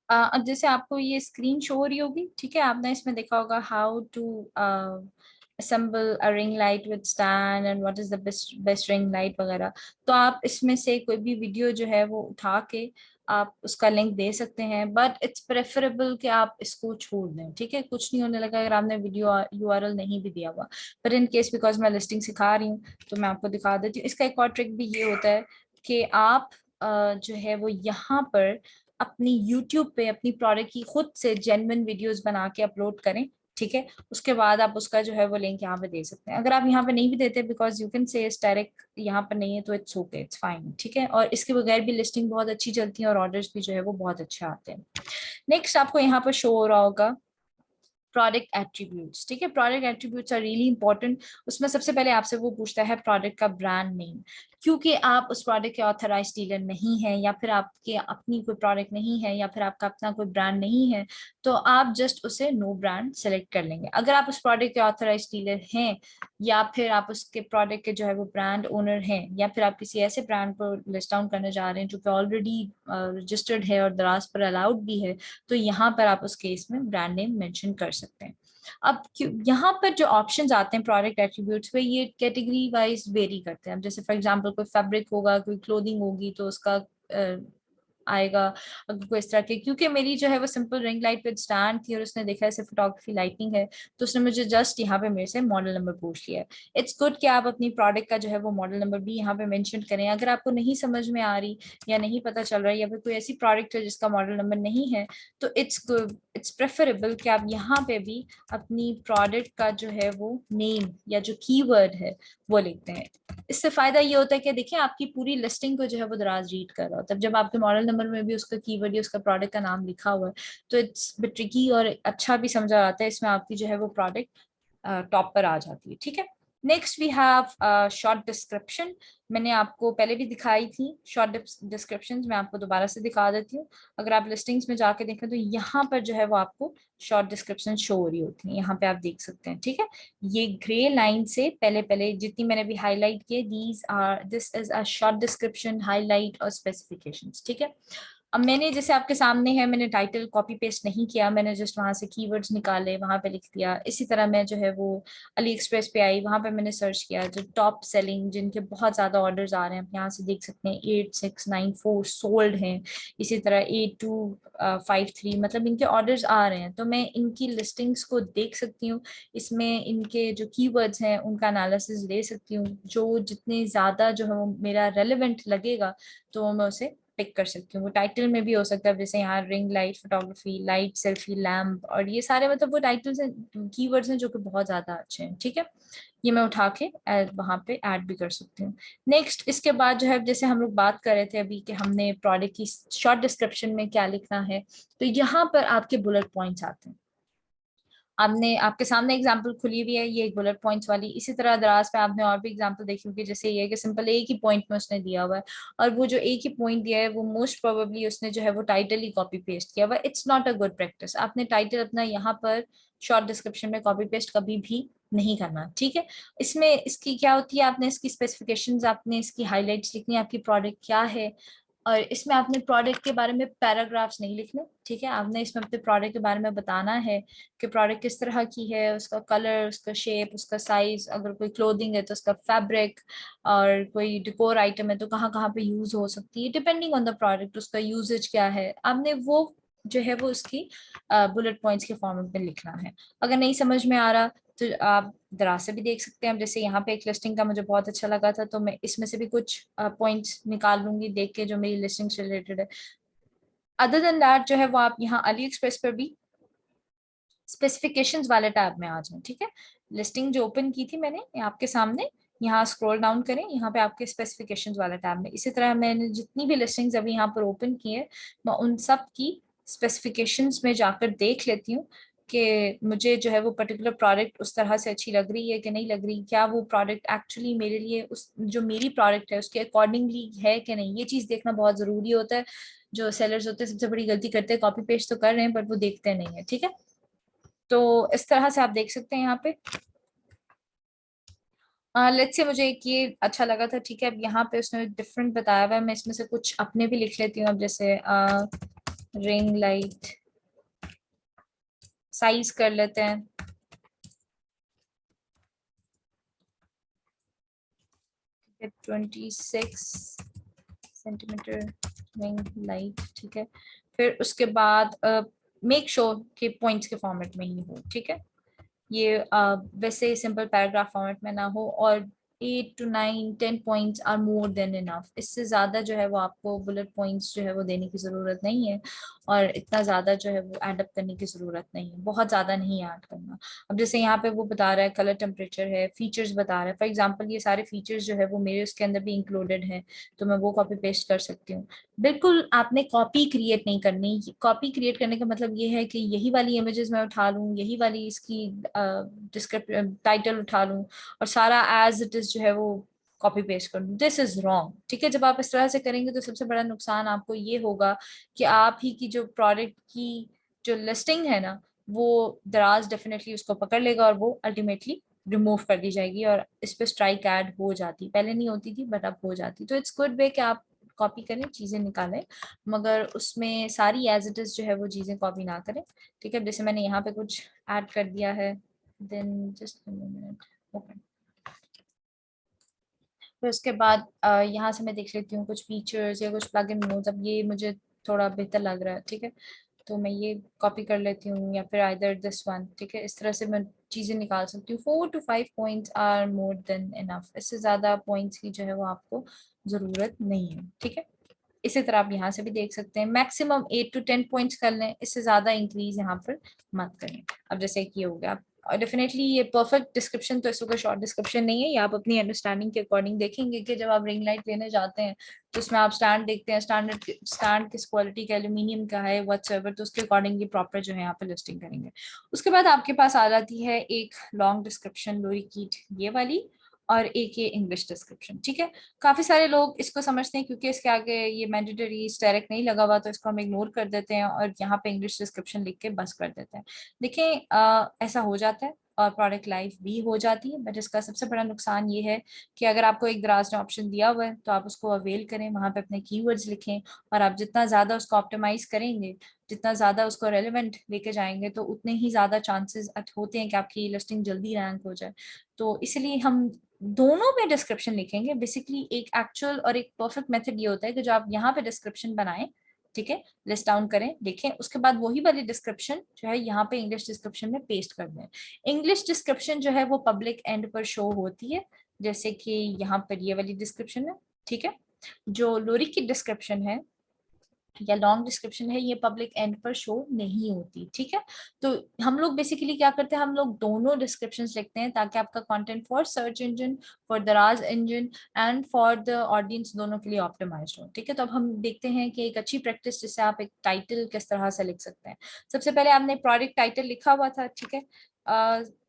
अब जैसे आपको ये स्क्रीन शो हो रही होगी, ठीक है, आपने इसमें देखा होगा how to assemble a ring light with stand and what is the best ring light वगैरह। तो आप इसमें से कोई भी वीडियो जो है वो उठा के आप उसका लिंक दे सकते हैं, बट इट्स प्रेफरेबल कि आप इसको छोड़ दें, ठीक है। कुछ नहीं होने लगा अगर आपने वीडियो यूआरएल नहीं भी दिया हुआ, पर इन केस बिकॉज मैं लिस्टिंग सिखा रही हूँ तो मैं आपको दिखा देती हूँ। इसका एक और ट्रिक भी ये होता है कि आप जो है वो यहाँ पर अपनी यूट्यूब पे अपनी प्रोडक्ट की खुद से जेन्युइन वीडियोस बना के अपलोड करें, ठीक है। उसके बाद आप उसका जो है वो लिंक यहाँ पे दे सकते हैं। अगर आप यहाँ पे नहीं भी देते because you can say direct यहाँ पर नहीं है तो इट्स ओके, इट्स फाइन, ठीक है। और इसके बगैर भी लिस्टिंग बहुत अच्छी चलती है और ऑर्डर्स भी जो है वो बहुत अच्छे आते हैं। नेक्स्ट आपको यहाँ पर शो हो रहा होगा प्रोडक्ट एट्रीब्यूट्स, ठीक है। Product attributes are really important. उसमें सबसे पहले आपसे वो पूछता है प्रोडक्ट का ब्रांड नेम, क्योंकि आप उस प्रोडक्ट के ऑथराइज डीलर नहीं है, या फिर आपके अपनी कोई प्रोडक्ट नहीं है, या फिर आपका अपना कोई ब्रांड नहीं है, तो आप जस्ट उसे नो ब्रांड सेलेक्ट कर लेंगे। अगर आप उस प्रोडक्ट के ऑथराइज डीलर हैं, या फिर आप उसके प्रोडक्ट के जो है वो ब्रांड ओनर हैं, या फिर आप किसी ऐसे ब्रांड को लिस्ट डाउन करने जा रहे हैं जो कि ऑलरेडी रजिस्टर्ड है और दराज पर अलाउड भी है, तो यहाँ पर आप उस केस में ब्रांड नेम मेंशन कर सकते हैं। अब यहाँ पर जो ऑप्शंस आते हैं प्रोडक्ट एट्रीब्यूट्स पे, ये कैटेगरी वाइज वेरी करते हैं। अब जैसे फॉर एग्जांपल कोई फैब्रिक होगा, कोई क्लोथिंग होगी तो उसका आएगा। अगर कोई इस तरह के, क्योंकि मेरी जो है वो simple ring light with stand थी और उसने देखा ऐसे फोटोग्राफी लाइटिंग है, तो उसने मुझे जस्ट यहाँ पे मेरे से मॉडल नंबर पूछ लिया है। इट्स गुड कि आप अपनी प्रोडक्ट का जो है वो मॉडल नंबर भी यहाँ पे मेंशन करें। अगर आपको नहीं समझ में आ रही या नहीं पता चल रहा है, या फिर कोई ऐसी प्रोडक्ट है जिसका मॉडल नंबर नहीं है, तो इट्स प्रेफरेबल कि आप यहाँ पे भी अपनी प्रोडक्ट का जो है वो नेम या जो कीवर्ड है वो लिखते हैं। इससे फायदा ये होता है कि देखिए आपकी पूरी लिस्टिंग को जो है वो दराज रीड कर रहा होता है। जब आपके मॉडल नंबर में भी उसका कीवर्ड या उसका प्रोडक्ट का नाम लिखा हुआ है तो इट्स बिट ट्रिकी और अच्छा भी समझा आता है, इसमें आपकी जो है वो प्रोडक्ट टॉप पर आ जाती है, ठीक है। Next we have short description. मैंने आपको पहले भी दिखाई थी शॉर्ट डिस्क्रिप्शन, मैं आपको दोबारा से दिखा देती हूँ। अगर आप लिस्टिंग्स में जाके देखें तो यहाँ पर जो है वो आपको शॉर्ट डिस्क्रिप्शन शो हो रही होती है, यहाँ पे आप देख सकते हैं, ठीक है। ये ग्रे लाइन से पहले पहले जितनी मैंने भी हाईलाइट किए, this is a short description, highlight और स्पेसिफिकेशंस, ठीक है। अब मैंने जैसे आपके सामने है, मैंने टाइटल कॉपी पेस्ट नहीं किया, मैंने जस्ट वहां से कीवर्ड्स निकाले, वहां पे लिख दिया। इसी तरह मैं जो है वो अली एक्सप्रेस पे आई, वहां पे मैंने सर्च किया जो टॉप सेलिंग जिनके बहुत ज्यादा ऑर्डर्स आ रहे हैं, आप यहाँ से देख सकते हैं 8694 सोल्ड हैं। इसी तरह 8253 मतलब इनके ऑर्डर्स आ रहे हैं, तो मैं इनकी लिस्टिंग्स को देख सकती हूँ। इसमें इनके जो कीवर्ड्स हैं उनका एनालिसिस ले सकती हूँ, जो जितने ज्यादा जो है वो मेरा रेलेवेंट लगेगा तो मैं उसे पिक कर सकती हूँ। वो टाइटल में भी हो सकता है, जैसे यहाँ ring light photography, light selfie lamp, और ये सारे मतलब वो टाइटल्स हैं, कीवर्ड्स हैं जो कि बहुत ज्यादा अच्छे हैं, ठीक है। ये मैं उठा के वहां पे ऐड भी कर सकती हूँ। नेक्स्ट इसके बाद जो है, जैसे हम लोग बात कर रहे थे अभी कि हमने प्रोडक्ट की शॉर्ट डिस्क्रिप्शन में क्या लिखना है, तो यहाँ पर आपके बुलेट पॉइंट्स आते हैं। आपने आपके सामने एग्जांपल खुली हुई है, ये एक बुलेट पॉइंट्स वाली। इसी तरह दराज पे आपने और भी एग्जांपल देखी होगी, जैसे ये है कि सिंपल एक ही पॉइंट में उसने दिया हुआ है, और वो जो एक ही पॉइंट दिया है वो मोस्ट प्रोबेबली उसने जो है वो टाइटल ही कॉपी पेस्ट किया हुआ है। It's not a good practice. आपने टाइटल अपना यहाँ पर शॉर्ट डिस्क्रिप्शन में कॉपी पेस्ट कभी भी नहीं करना, ठीक है। इसमें इसकी क्या होती है, आपने इसकी स्पेसिफिकेशंस, आपने इसकी हाईलाइट्स लिखनी है, आपकी प्रोडक्ट क्या है, और इसमें आपने प्रोडक्ट के बारे में पैराग्राफ्स नहीं लिखने, ठीक है। आपने इसमें अपने प्रोडक्ट के बारे में बताना है कि प्रोडक्ट किस तरह की है, उसका कलर, उसका शेप, उसका साइज, अगर कोई क्लोथिंग है तो उसका फैब्रिक, और कोई डिकोर आइटम है तो कहाँ कहाँ पे यूज हो सकती है, डिपेंडिंग ऑन द प्रोडक्ट उसका यूजेज क्या है, आपने वो जो है वो उसकी बुलेट पॉइंट्स के फॉर्मेट में लिखना है। अगर नहीं समझ में आ रहा तो आप दराज से भी देख सकते हैं। अब जैसे यहाँ पे एक लिस्टिंग का मुझे बहुत अच्छा लगा था, तो मैं इसमें से भी कुछ पॉइंट्स निकाल लूंगी देख के जो मेरी लिस्टिंग से रिलेटेड है। अदर देन दैट जो है वो आप यहाँ अली एक्सप्रेस पर भी स्पेसिफिकेशंस वाले टैब में आ जाएं, ठीक है। लिस्टिंग जो ओपन की थी मैंने आपके सामने, यहाँ स्क्रॉल डाउन करें, यहाँ पे आपके स्पेसिफिकेशंस वाला टैब में, इसी तरह मैंने जितनी भी लिस्टिंग्स अभी यहाँ पर ओपन की है मैं उन सब की स्पेसिफिकेशंस में जाकर देख लेती हूँ कि मुझे जो है वो पर्टिकुलर प्रोडक्ट उस तरह से अच्छी लग रही है कि नहीं लग रही, क्या वो प्रोडक्ट एक्चुअली मेरे लिए उस जो मेरी प्रोडक्ट है उसके अकॉर्डिंगली है कि नहीं। ये चीज़ देखना बहुत ज़रूरी होता है। जो सेलर्स होते हैं सबसे बड़ी गलती करते हैं, कॉपी पेस्ट तो कर रहे हैं बट वो देखते नहीं है, ठीक है। तो इस तरह से आप देख सकते हैं यहाँ पे। लेट्स से मुझे एक ये अच्छा लगा था, ठीक है। अब यहाँ पे उसने डिफरेंट बताया हुआ है, मैं इसमें से कुछ अपने भी लिख लेती हूँ। अब जैसे रिंग लाइट साइज कर लेते हैं, 26 सेंटीमीटर रिंग लाइट, ठीक है। फिर उसके बाद मेक श्योर कि पॉइंट्स के फॉर्मेट में ही हो, ठीक है। ये वैसे सिंपल पैराग्राफ फॉर्मेट में ना हो, और 8 to 9 10 points are more than enough. इससे ज्यादा जो है वो आपको बुलेट पॉइंट्स जो है वो देने की जरूरत नहीं है, और इतना ज्यादा जो है वो एड अप करने की जरूरत नहीं है, बहुत ज्यादा नहीं ऐड करना। अब जैसे यहाँ पे वो बता रहा है कलर टेम्परेचर है, फीचर्स बता रहा है, फॉर एग्जाम्पल ये सारे फीचर्स जो है वो मेरे उसके अंदर भी इंक्लूडेड है, तो मैं वो कॉपी पेस्ट कर सकती हूँ। बिल्कुल आपने कॉपी क्रिएट नहीं करनी। कॉपी क्रिएट करने का मतलब ये है कि यही वाली इमेजेस मैं उठा लूँ, यही वाली इसकी डिस्क्रिप्शन टाइटल उठा लूँ और सारा एज इट इज जो है वो कॉपी पेस्ट कर दूँ। दिस इज रॉन्ग, ठीक है। जब आप इस तरह से करेंगे तो सबसे बड़ा नुकसान आपको ये होगा कि आप ही की जो प्रोडक्ट की जो लिस्टिंग है ना, वो दराज डेफिनेटली उसको पकड़ लेगा और वो अल्टीमेटली रिमूव कर दी जाएगी, और इस पे स्ट्राइक ऐड हो जाती, पहले नहीं होती थी बट अब हो जाती। तो इट्स गुड वे कि आप कॉपी करें, चीजें निकालें, मगर उसमें सारी एज इट इज जो है वो चीजें कॉपी ना करें, ठीक है। जैसे मैंने यहाँ पे कुछ ऐड कर दिया है, देन जस्ट मिनट ओपन। फिर उसके बाद यहाँ से मैं देख लेती हूँ कुछ फीचर्स या कुछ प्लग इन मोड्स। अब ये मुझे थोड़ा बेहतर लग रहा है, ठीक है, तो मैं ये कॉपी कर लेती हूँ, या फिर आइदर दिस वन, ठीक है। इस तरह से मैं चीजें निकाल सकती हूँ। 4 to 5 points are more than enough. इससे ज्यादा पॉइंट्स की जो है वो आपको जरूरत नहीं है, ठीक है। इसी तरह आप यहाँ से भी देख सकते हैं, मैक्सिमम 8 to 10 पॉइंट्स कर लें, इससे ज्यादा इंक्रीज यहाँ पर मत करें। अब जैसे कि हो गया, और डेफिनेटली ये परफेक्ट डिस्क्रिप्शन तो इसका शॉर्ट डिस्क्रिप्शन नहीं है, ये आप अपनी अंडरस्टैंडिंग के अकॉर्डिंग देखेंगे कि जब आप रिंग लाइट लेने जाते हैं तो उसमें आप स्टैंड देखते हैं, स्टैंड किस क्वालिटी का, एल्यूमिनियम का है व्हाटसएवर, तो उसके अकॉर्डिंगली प्रॉपर जो है यहाँ पे लिस्टिंग करेंगे। उसके बाद आपके पास आ जाती है एक लॉन्ग डिस्क्रिप्शन लोरी कीट ये वाली, और एक ये इंग्लिश डिस्क्रिप्शन, ठीक है। काफी सारे लोग इसको समझते हैं क्योंकि इसके आगे ये मैंडेटरी डायरेक्ट नहीं लगा हुआ, तो इसको हम इग्नोर कर देते हैं और यहाँ पे इंग्लिश डिस्क्रिप्शन लिख के बस कर देते हैं। देखिए ऐसा हो जाता है और प्रोडक्ट लाइव भी हो जाती है, बट इसका सबसे बड़ा नुकसान ये है कि अगर आपको एक दराज ने ऑप्शन दिया हुआ है तो आप उसको अवेल करें, वहां पे अपने कीवर्ड्स लिखें, और आप जितना ज्यादा उसको ऑप्टिमाइज करेंगे, जितना ज्यादा उसको रेलेवेंट लेके जाएंगे, तो उतने ही ज्यादा चांसेस होते हैं कि आपकी लिस्टिंग जल्दी रैंक हो जाए। तो इसलिए हम दोनों में डिस्क्रिप्शन लिखेंगे। बेसिकली एक एक्चुअल और एक परफेक्ट मेथड ये होता है कि जो आप यहाँ पे डिस्क्रिप्शन बनाएं, ठीक है, लिस्ट डाउन करें, लिखें, उसके बाद वही वाली डिस्क्रिप्शन जो है यहाँ पे इंग्लिश डिस्क्रिप्शन में पेस्ट कर दें। इंग्लिश डिस्क्रिप्शन जो है वो पब्लिक एंड पर शो होती है, जैसे कि यहाँ पर ये वाली डिस्क्रिप्शन है, ठीक है। जो लोरी की डिस्क्रिप्शन है या लॉन्ग डिस्क्रिप्शन है, ये पब्लिक एंड पर शो नहीं होती, ठीक है। तो हम लोग बेसिकली क्या करते हैं, हम लोग दोनों डिस्क्रिप्शंस लिखते हैं ताकि आपका content for search engine, for दराज engine and for the audience दोनों के लिए ऑप्टिमाइज्ड हो, ठीक है। तो अब हम देखते हैं कि एक अच्छी प्रैक्टिस जिससे आप एक टाइटल किस तरह से लिख सकते हैं। सबसे पहले आपने प्रोडक्ट टाइटल लिखा हुआ था, ठीक है।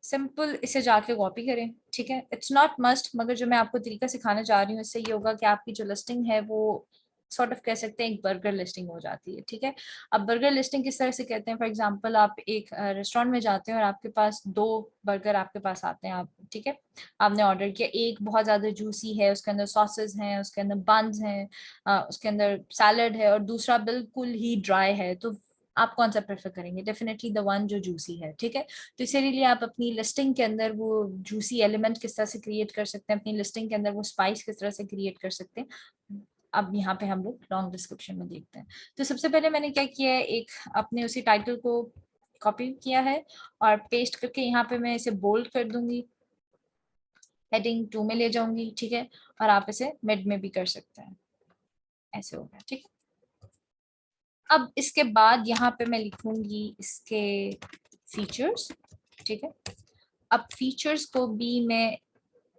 सिंपल इसे जाके कॉपी करें, ठीक है। इट्स नॉट मस्ट, मगर जो मैं आपको तरीका सिखाने जा रही हूँ इससे ये होगा कि आपकी जो लिस्टिंग है वो सॉर्ट ऑफ कह सकते हैं एक बर्गर लिस्टिंग हो जाती है, ठीक है। अब बर्गर लिस्टिंग किस तरह से कहते हैं, फॉर एग्जांपल आप एक रेस्टोरेंट में जाते हैं और आपके पास 2 बर्गर आपके पास आते हैं, आप ठीक है, आपने ऑर्डर किया, एक बहुत ज्यादा जूसी है, उसके अंदर सॉसेस हैं, उसके अंदर बन्स हैं, उसके अंदर सैलड है, और दूसरा बिल्कुल ही ड्राई है, तो आप कौन सा प्रेफर करेंगे? डेफिनेटली द वन जो जूसी है, ठीक है। तो इसीलिए आप अपनी लिस्टिंग के अंदर वो जूसी एलिमेंट किस तरह से क्रिएट कर सकते हैं, अपनी लिस्टिंग के अंदर वो स्पाइस किस तरह से क्रिएट कर सकते हैं, अब यहाँ पे हम लोग लॉन्ग डिस्क्रिप्शन में देखते हैं। तो सबसे पहले मैंने क्या किया है, एक अपने उसी टाइटल को कॉपी किया है और पेस्ट करके यहाँ पे मैं इसे बोल्ड कर दूंगी, हेडिंग 2 में ले जाऊंगी, ठीक है। और आप इसे मिड में भी कर सकते हैं, ऐसे हो गया, ठीक है। अब इसके बाद यहाँ पे मैं लिखूंगी इसके फीचर्स, ठीक है। अब फीचर्स को भी मैं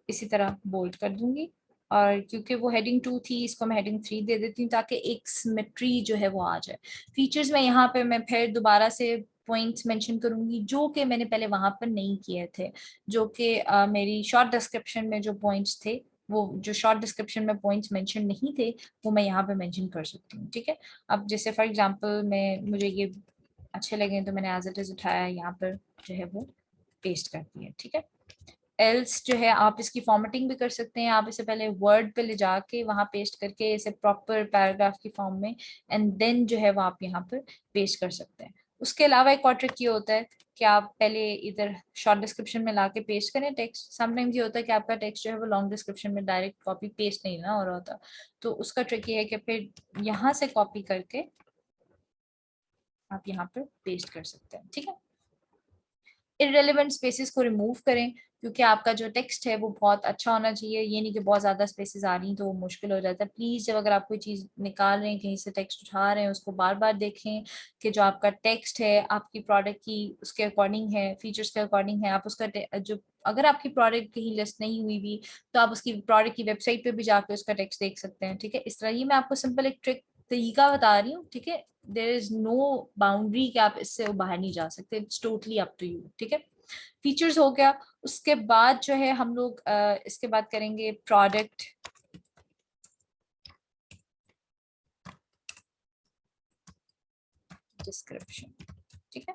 इसी तरह बोल्ड कर दूंगी, और क्योंकि वो हेडिंग 2 थी, इसको मैं हेडिंग 3 दे देती हूँ ताकि एक सिमेट्री जो है वो आ जाए। फीचर्स में यहाँ पे मैं फिर दोबारा से पॉइंट्स मेंशन करूंगी जो कि मैंने पहले वहां पर नहीं किए थे, जो कि मेरी शॉर्ट डिस्क्रिप्शन में जो पॉइंट्स थे, वो जो शॉर्ट डिस्क्रिप्शन में पॉइंट्स मेंशन नहीं थे वो मैं यहाँ पे मेंशन कर सकती हूँ, ठीक है। अब जैसे फॉर एग्जांपल मैं मुझे ये अच्छे लगे तो मैंने एज इट इज उठाया, यहाँ पर जो है वो पेस्ट कर दिया, ठीक है। एल्स जो है आप इसकी फॉर्मेटिंग भी कर सकते हैं, आप इसे पहले वर्ड पे ले जाके वहां पेस्ट करके इसे प्रॉपर पैराग्राफ की फॉर्म में एंड देन जो है वो आप यहाँ पर पेस्ट कर सकते हैं। उसके अलावा एक और ट्रिक ये होता है कि आप पहले इधर शॉर्ट डिस्क्रिप्शन में लाके पेस्ट करें टेक्स्ट। समटाइम्स ये होता है कि आपका टेक्स्ट जो है वो लॉन्ग डिस्क्रिप्शन में डायरेक्ट कॉपी पेस्ट नहीं ना हो रहा होता, तो उसका ट्रिक ये है कि फिर यहाँ से कॉपी करके आप यहाँ पर पेस्ट कर सकते हैं, ठीक है। इररेलेवेंट स्पेसेस को रिमूव करें, क्योंकि आपका जो टेक्स्ट है वो बहुत अच्छा होना चाहिए, ये नहीं कि बहुत ज्यादा स्पेसेस आ रही हैं तो वो मुश्किल हो जाता है। प्लीज जब अगर आप कोई चीज निकाल रहे हैं, कहीं से टेक्स्ट उठा रहे हैं, उसको बार बार देखें कि जो आपका टेक्स्ट है आपकी प्रोडक्ट की उसके अकॉर्डिंग है, फीचर्स के अकॉर्डिंग है। आप उसका जो अगर आपकी प्रोडक्ट कहीं लिस्ट नहीं हुई भी तो आप उसकी प्रोडक्ट की वेबसाइट पे भी जाकर उसका टेक्स्ट देख सकते हैं, ठीक है। इस तरह ही मैं आपको सिंपल एक ट्रिक तरीका बता रही हूँ, ठीक है। देयर इज नो बाउंड्री कि आप इससे बाहर नहीं जा सकते, it's totally up to you, ठीक है। फीचर्स हो गया। उसके बाद जो है हम लोग इसके बाद करेंगे प्रोडक्ट डिस्क्रिप्शन, ठीक है।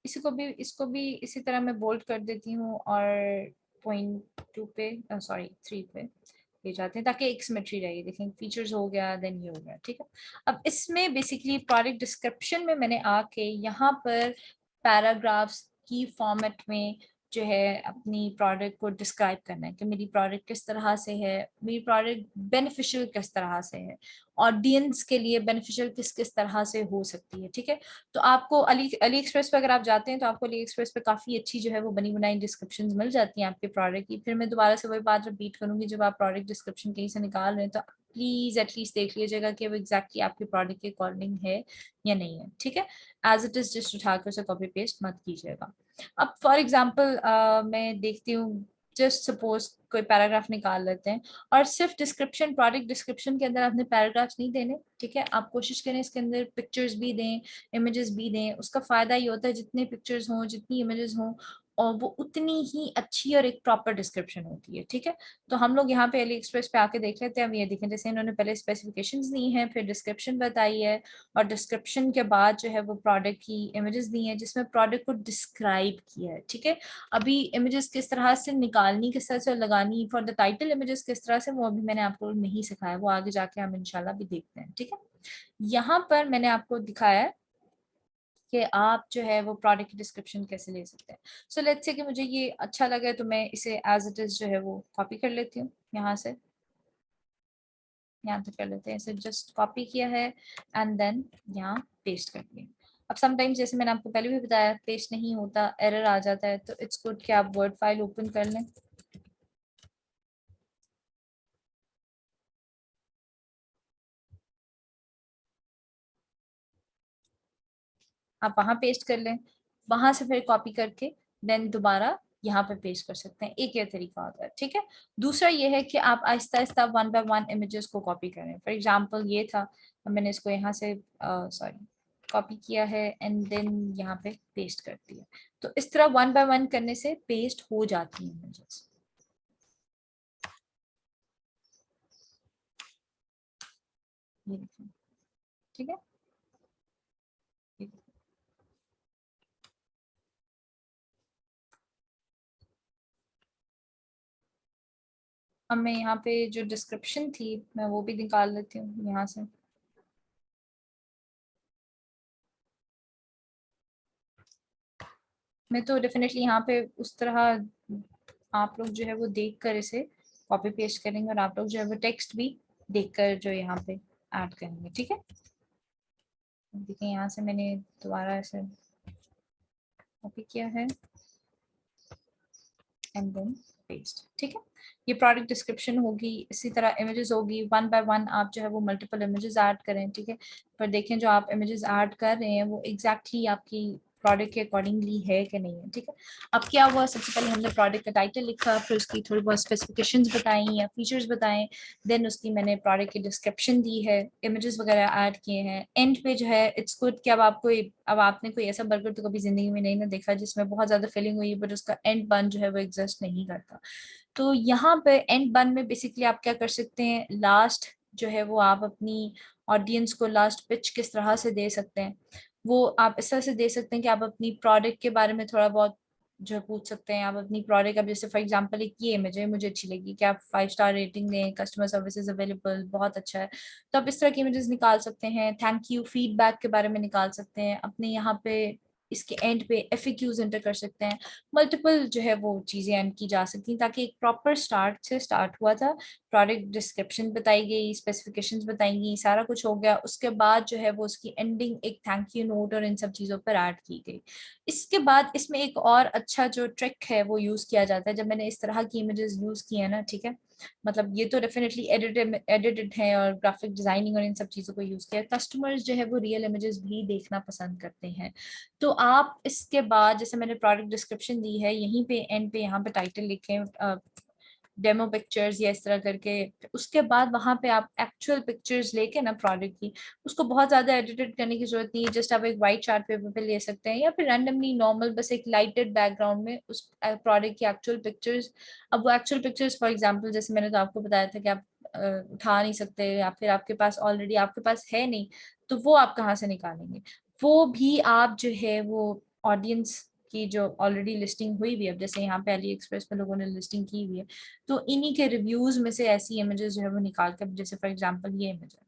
इसको भी इसी तरह मैं बोल्ड कर देती हूँ और पॉइंट 2 पे सॉरी 3 पे ले जाते हैं ताकि एक सिमेट्री रहे। देखें फीचर्स हो गया, देन ये हो गया, ठीक है। अब इसमें बेसिकली प्रोडक्ट डिस्क्रिप्शन में मैंने आके यहाँ पर पैराग्राफ्स की फॉर्मेट में जो है अपनी प्रोडक्ट को डिस्क्राइब करना है कि मेरी प्रोडक्ट किस तरह से है, मेरी प्रोडक्ट बेनिफिशियल किस तरह से है, ऑडियंस के लिए बेनिफिशियल किस किस तरह से हो सकती है, ठीक है। तो आपको अली एक्सप्रेस पे अगर आप जाते हैं तो आपको अली एक्सप्रेस पे काफी अच्छी जो है वो बनी बनाई डिस्क्रिप्शंस मिल जाती हैं आपके प्रोडक्ट की। फिर मैं दोबारा से वही बात रिपीट करूंगी, जब आप प्रोडक्ट डिस्क्रिप्शन कहीं से निकाल रहे हैं तो प्लीज एटलीस्ट देख लीजिएगा कि वो एग्जैक्टली आपके प्रोडक्ट के अकॉर्डिंग है या नहीं है, ठीक है। एज इट इज जस्ट उठा कर उसे कॉपी पेस्ट मत कीजिएगा। अब फॉर एग्जाम्पल मैं देखती हूँ, जस्ट सपोज कोई पैराग्राफ निकाल लेते हैं और सिर्फ डिस्क्रिप्शन, प्रोडक्ट डिस्क्रिप्शन के अंदर आपने पैराग्राफ्स नहीं देने, ठीक है। आप कोशिश करें इसके अंदर पिक्चर्स भी दें, इमेजेस भी दें। उसका फायदा ये होता है जितने पिक्चर्स हों, जितनी इमेजेस हों, और वो उतनी ही अच्छी और एक प्रॉपर डिस्क्रिप्शन होती है, ठीक है। तो हम लोग यहाँ पे अली एक्सप्रेस पे आके देख लेते हैं। अब ये देखें जैसे इन्होंने पहले स्पेसिफिकेशंस दी हैं, फिर डिस्क्रिप्शन बताई है, और डिस्क्रिप्शन के बाद जो है वो प्रोडक्ट की इमेजेस दी हैं जिसमें प्रोडक्ट को डिस्क्राइब किया है, ठीक है। अभी इमेजेस किस तरह से निकालनी, किस तरह से लगानी फॉर द टाइटल इमेजेस किस तरह से, वो अभी मैंने आपको नहीं सिखाया, वो आगे जाके हम इंशाल्लाह भी देखते हैं, ठीक है। यहाँ पर मैंने आपको दिखाया है कि आप जो है वो प्रोडक्ट की डिस्क्रिप्शन कैसे ले सकते हैं। सो लेट्स से कि मुझे ये अच्छा लगा तो मैं इसे एज इट इज जो है वो कॉपी कर लेती हूँ, यहाँ से यहाँ तक कर लेते हैं, इसे जस्ट कॉपी किया है एंड देन यहाँ पेस्ट कर दिया। अब समटाइम्स जैसे मैंने आपको पहले भी बताया पेस्ट नहीं होता, एरर आ जाता है, तो इट्स गुड कि आप वर्ड फाइल ओपन कर लें आप वहां पेस्ट कर लें, वहां से फिर कॉपी करके देन दोबारा यहाँ पे पेस्ट कर सकते हैं। एक ये तरीका होता है, ठीक है। दूसरा ये है कि आप Aahista Aahista one by one images को कॉपी करें। फॉर एग्जांपल ये था, मैंने इसको यहाँ से सॉरी कॉपी किया है एंड देन यहाँ पे पेस्ट कर दिया। तो इस तरह वन बाय वन करने से पेस्ट हो जाती है इमेजेस। ये देखिए, ठीक है। अब मैं यहाँ पे जो डिस्क्रिप्शन थी मैं वो भी निकाल लेती हूँ यहाँ से। मैं तो डेफिनेटली यहाँ पे उस तरह आप लोग जो है वो देख कर इसे कॉपी पेस्ट करेंगे और आप लोग जो है वो टेक्स्ट भी देखकर जो यहाँ पे ऐड करेंगे, ठीक है। देखिए यहाँ से मैंने दोबारा ऐसे कॉपी किया है एंड देन पेस्ट, ठीक है। ये प्रोडक्ट डिस्क्रिप्शन होगी, इसी तरह इमेजेस होगी। वन बाय वन आप जो है वो मल्टीपल इमेजेस ऐड करें, ठीक है। पर देखें जो आप इमेजेस ऐड कर रहे हैं वो एग्जैक्टली आपकी प्रोडक्ट के अकॉर्डिंगली है कि नहीं है, ठीक है। अब क्या हुआ, सबसे पहले हमने प्रोडक्ट का टाइटल लिखा, फिर उसकी थोड़ी बहुत स्पेसिफिकेशंस बताई या फीचर्स बताएं, देन उसकी मैंने प्रोडक्ट की डिस्क्रिप्शन दी है, इमेजेस वगैरह ऐड किए हैं। एंड पे जो है इट्स गुड कि अब आपने कोई ऐसा बर्गर तो कभी जिंदगी में नहीं ना देखा जिसमें बहुत ज्यादा फिलिंग हुई बट उसका एंड बन जो है वो एग्जिस्ट नहीं करता। तो यहाँ पे एंड वन में बेसिकली आप क्या कर सकते हैं, लास्ट जो है वो आप अपनी ऑडियंस को लास्ट पिच किस तरह से दे सकते हैं, वो आप इस तरह से दे सकते हैं कि आप अपनी प्रोडक्ट के बारे में थोड़ा बहुत जो है पूछ सकते हैं। आप अपनी प्रोडक्ट, अब जैसे फॉर एग्जांपल एक ये इमेज है मुझे अच्छी लगी कि आप 5 स्टार रेटिंग दें, कस्टमर सर्विसेज अवेलेबल, बहुत अच्छा है। तो आप इस तरह की इमेजेस निकाल सकते हैं। थैंक यू फीडबैक के बारे में निकाल सकते हैं अपने यहाँ पे। इसके एंड पे FAQs एंटर कर सकते हैं। मल्टीपल जो है वो चीजें एंड की जा सकती हैं ताकि एक प्रॉपर स्टार्ट से स्टार्ट हुआ था, प्रोडक्ट डिस्क्रिप्शन बताई गई, स्पेसिफिकेशंस बताई गई, सारा कुछ हो गया, उसके बाद जो है वो उसकी एंडिंग एक थैंक यू नोट और इन सब चीजों पर ऐड की गई। इसके बाद इसमें एक और अच्छा जो ट्रिक है वो यूज किया जाता है जब मैंने इस तरह की इमेजेस यूज की है ना, ठीक है। मतलब ये तो डेफिनेटली एडिटेड है और ग्राफिक डिजाइनिंग और इन सब चीजों को यूज किया है। कस्टमर्स जो है वो रियल इमेजेस भी देखना पसंद करते हैं। तो आप इसके बाद जैसे मैंने प्रोडक्ट डिस्क्रिप्शन दी है, यहीं पे एंड पे यहाँ पे टाइटल लिखें डेमो पिक्चर्स या इस तरह करके। उसके बाद वहां पे आप एक्चुअल पिक्चर्स लेके ना प्रोडक्ट की, उसको बहुत ज्यादा एडिटेड करने की जरूरत नहीं है। जस्ट आप एक वाइट चार्ट पेपर पे ले सकते हैं या फिर रैंडमली नॉर्मल बस एक लाइटेड बैकग्राउंड में उस प्रोडक्ट की एक्चुअल पिक्चर्स। अब वो एक्चुअल पिक्चर्स फॉर एग्जांपल जैसे मैंने तो आपको बताया था कि आप उठा नहीं सकते या फिर आपके पास ऑलरेडी आपके पास है नहीं, तो वो आप कहाँ से निकालेंगे। वो भी आप जो है वो ऑडियंस की जो ऑलरेडी लिस्टिंग हुई हुई है, अब जैसे यहाँ पे अली एक्सप्रेस पे लोगों ने लिस्टिंग की हुई है, तो इन्हीं के रिव्यूज में से ऐसी इमेजेस जो है वो निकाल कर, जैसे फॉर एग्जांपल ये इमेज है,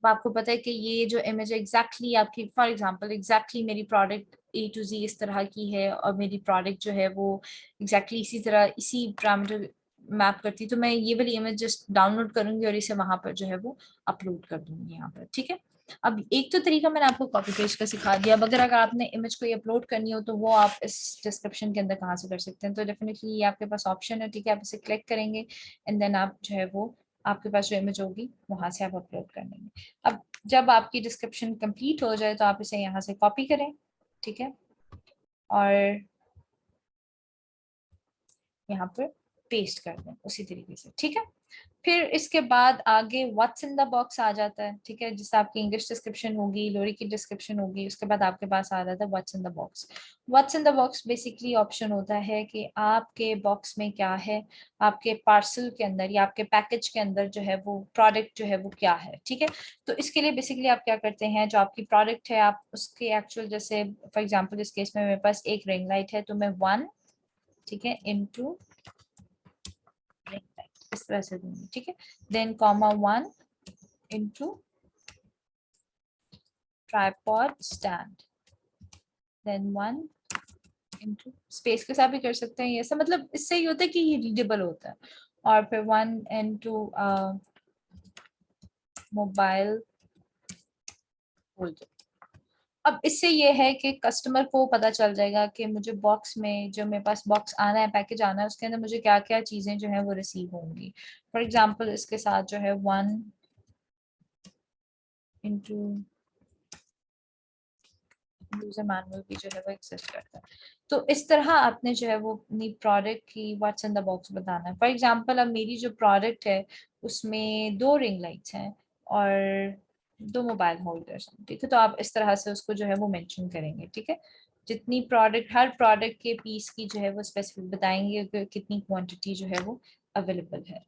अब आपको पता है कि ये जो इमेज है एग्जैक्टली आपकी, फॉर एग्जांपल एग्जैक्टली मेरी प्रोडक्ट A to Z इस तरह की है और मेरी प्रोडक्ट जो है वो एग्जैक्टली इसी तरह इसी पैरामीटर मैप करती है, तो मैं ये वाली इमेज जस्ट डाउनलोड करूंगी और इसे वहां पर जो है वो अपलोड कर दूंगी यहाँ पर, ठीक है। अब एक तो तरीका मैंने आपको कॉपी पेस्ट का सिखा दिया। अब अगर आपने इमेज को अपलोड करनी हो तो वो आप इस डिस्क्रिप्शन के अंदर कहाँ से कर सकते हैं, तो डेफिनेटली ये आपके पास ऑप्शन है, ठीक है। आप इसे क्लिक करेंगे एंड देन आप जो है वो आपके पास जो इमेज होगी वहां से आप अपलोड कर लेंगे। अब जब आपकी डिस्क्रिप्शन कंप्लीट हो जाए तो आप इसे यहाँ से कॉपी करें, ठीक है, और यहाँ पर पेस्ट कर दें उसी तरीके से, ठीक है। फिर इसके बाद आगे व्हाट्स इन द बॉक्स आ जाता है, ठीक है। जिससे आपकी इंग्लिश डिस्क्रिप्शन होगी, लोरी की डिस्क्रिप्शन होगी, उसके बाद आपके पास आ जाता है what's in the box. What's in the box basically option होता है कि आपके बॉक्स में क्या है, आपके पार्सल के अंदर या आपके पैकेज के अंदर जो है वो प्रोडक्ट जो है वो क्या है, ठीक है। तो इसके लिए बेसिकली आप क्या करते हैं, जो आपकी प्रोडक्ट है आप उसके एक्चुअल, जैसे फॉर एग्जाम्पल इस केस में मेरे पास एक रिंग लाइट है तो मैं 1, ठीक है, इंटू इस तरह से दूंगी, ठीक है। Then comma 1 into tripod stand, then 1 into space के साथ भी कर सकते हैं ये सब, मतलब इससे ये होता है कि ये रीडेबल होता है। और फिर 1 इंटू मोबाइल होल्डर। अब इससे ये है कि कस्टमर को पता चल जाएगा कि मुझे बॉक्स में, जो मेरे पास बॉक्स आना है, पैकेज आना है, उसके अंदर मुझे क्या क्या चीजें जो है वो रिसीव होंगी। फॉर एग्जाम्पल इसके साथ जो है 1 इंटू यूजर मैनुअल भी जो है वो एग्जिस्ट करता है। तो इस तरह आपने जो है वो अपनी प्रोडक्ट की व्हाट्स इन द बॉक्स बताना है। फॉर एग्जांपल अब मेरी जो प्रोडक्ट है उसमें 2 रिंग लाइट्स हैं और 2 मोबाइल होल्डर्स हैं, ठीक है। तो आप इस तरह से उसको जो है वो मेंशन करेंगे, ठीक है। जितनी प्रोडक्ट, हर प्रोडक्ट के पीस की जो है वो स्पेसिफिक बताएंगे कि कितनी क्वांटिटी जो है वो अवेलेबल है।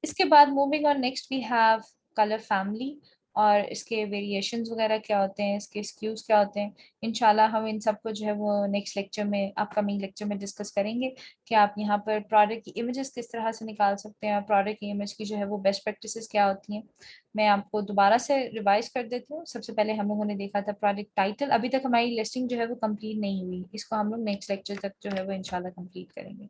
इसके बाद moving on next we have colour family और इसके वेरिएशंस वगैरह क्या होते हैं, इसके स्क्यूज क्या होते हैं। इंशाल्लाह हम इन सबको जो है वो नेक्स्ट लेक्चर में, अपकमिंग लेक्चर में डिस्कस करेंगे कि आप यहाँ पर प्रोडक्ट की इमेजेस किस तरह से निकाल सकते हैं, प्रोडक्ट की इमेज की जो है वो बेस्ट प्रैक्टिसेस क्या होती हैं। मैं आपको दोबारा से रिवाइज कर देती हूँ। सबसे पहले हम लोगों ने देखा था प्रोडक्ट टाइटल। अभी तक हमारी लिस्टिंग जो है वो कंप्लीट नहीं हुई, इसको हम लोग नेक्स्ट लेक्चर तक जो है वो इंशाल्लाह कंप्लीट करेंगे।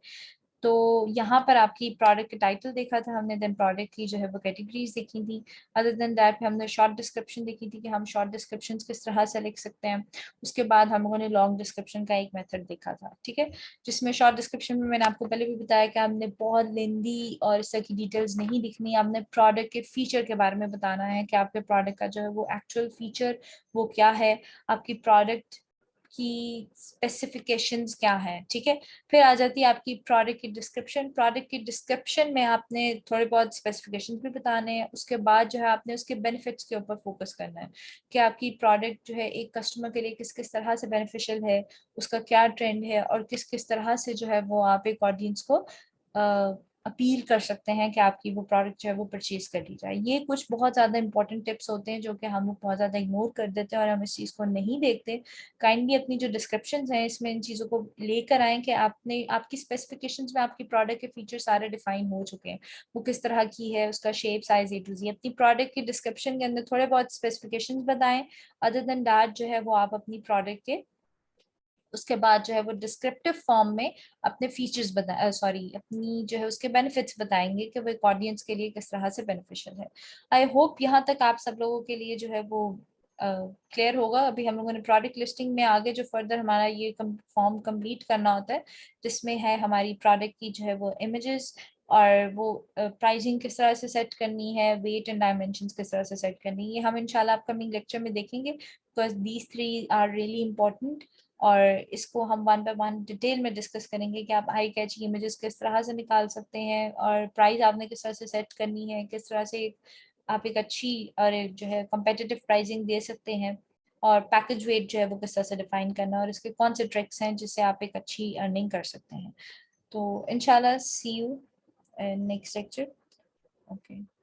तो यहाँ पर आपकी प्रोडक्ट के टाइटल देखा था हमने, देन प्रोडक्ट की जो है वो कैटेगरीज देखी थी। अदर देन दैट हमने शॉर्ट डिस्क्रिप्शन देखी थी कि हम शॉर्ट डिस्क्रिप्शन किस तरह से लिख सकते हैं। उसके बाद हम लोगों ने लॉन्ग डिस्क्रिप्शन का एक मेथड देखा था, ठीक है। जिसमें शॉर्ट डिस्क्रिप्शन में मैंने आपको पहले भी बताया कि हमने बहुत लेंदी और इस तरह की डिटेल्स नहीं लिखनी, हमने प्रोडक्ट के फीचर के बारे में बताना है कि आपके प्रोडक्ट का जो है वो एक्चुअल फीचर वो क्या है, आपकी प्रोडक्ट की स्पेसिफिकेशंस क्या है, ठीक है। फिर आ जाती है आपकी प्रोडक्ट की डिस्क्रिप्शन। प्रोडक्ट की डिस्क्रिप्शन में आपने थोड़े बहुत स्पेसिफिकेशन भी बताने हैं। उसके बाद जो है आपने उसके बेनिफिट्स के ऊपर फोकस करना है कि आपकी प्रोडक्ट जो है एक कस्टमर के लिए किस किस तरह से बेनिफिशियल है, उसका क्या ट्रेंड है और किस किस तरह से जो है वो आप एक ऑडियंस को अपील कर सकते हैं कि आपकी वो प्रोडक्ट जो है वो परचेज कर ली जाए। ये कुछ बहुत ज़्यादा इंपॉर्टेंट टिप्स होते हैं जो कि हम लोग बहुत ज़्यादा इग्नोर कर देते हैं और हम इस चीज़ को नहीं देखते। काइंडली अपनी जो डिस्क्रिप्शंस हैं इसमें इन चीज़ों को लेकर आए कि आपने आपकी स्पेसिफिकेशंस में आपकी प्रोडक्ट के फीचर सारे डिफाइन हो चुके हैं, वो किस तरह की है, उसका शेप साइज ए टू जी। अपनी प्रोडक्ट की डिस्क्रिप्शन के अंदर थोड़े बहुत स्पेसिफिकेशंस बताएं। अदर देन दैट जो है वो आप अपनी प्रोडक्ट के उसके बाद जो है वो डिस्क्रिप्टिव फॉर्म में अपने फीचर्स बता, सॉरी, अपनी जो है उसके बेनिफिट्स बताएंगे कि वो एक ऑडियंस के लिए किस तरह से बेनिफिशियल है। आई होप यहाँ तक आप सब लोगों के लिए जो है वो क्लियर होगा। अभी हम लोगों ने प्रोडक्ट लिस्टिंग में आगे जो फर्दर हमारा ये फॉर्म कंप्लीट करना होता है, जिसमें है हमारी प्रोडक्ट की जो है वो इमेजेस और वो प्राइसिंग किस तरह से सेट करनी है, वेट एंड डायमेंशंस किस तरह से सेट करनी है, ये हम इंशाल्लाह अपकमिंग लेक्चर में देखेंगे। Because these 3 are really important और इसको हम वन बाय वन डिटेल में डिस्कस करेंगे कि आप आई कैची इमेजेस किस तरह से निकाल सकते हैं और प्राइस आपने किस तरह से सेट करनी है, किस तरह से आप एक अच्छी और एक जो है competitive प्राइसिंग दे सकते हैं, और पैकेज वेट जो है वो किस तरह से डिफाइन करना है और इसके कौन से ट्रिक्स हैं जिससे आप एक अच्छी अर्निंग कर सकते हैं। तो इंशाल्लाह सी यू नेक्स्ट लेक्चर। ओके।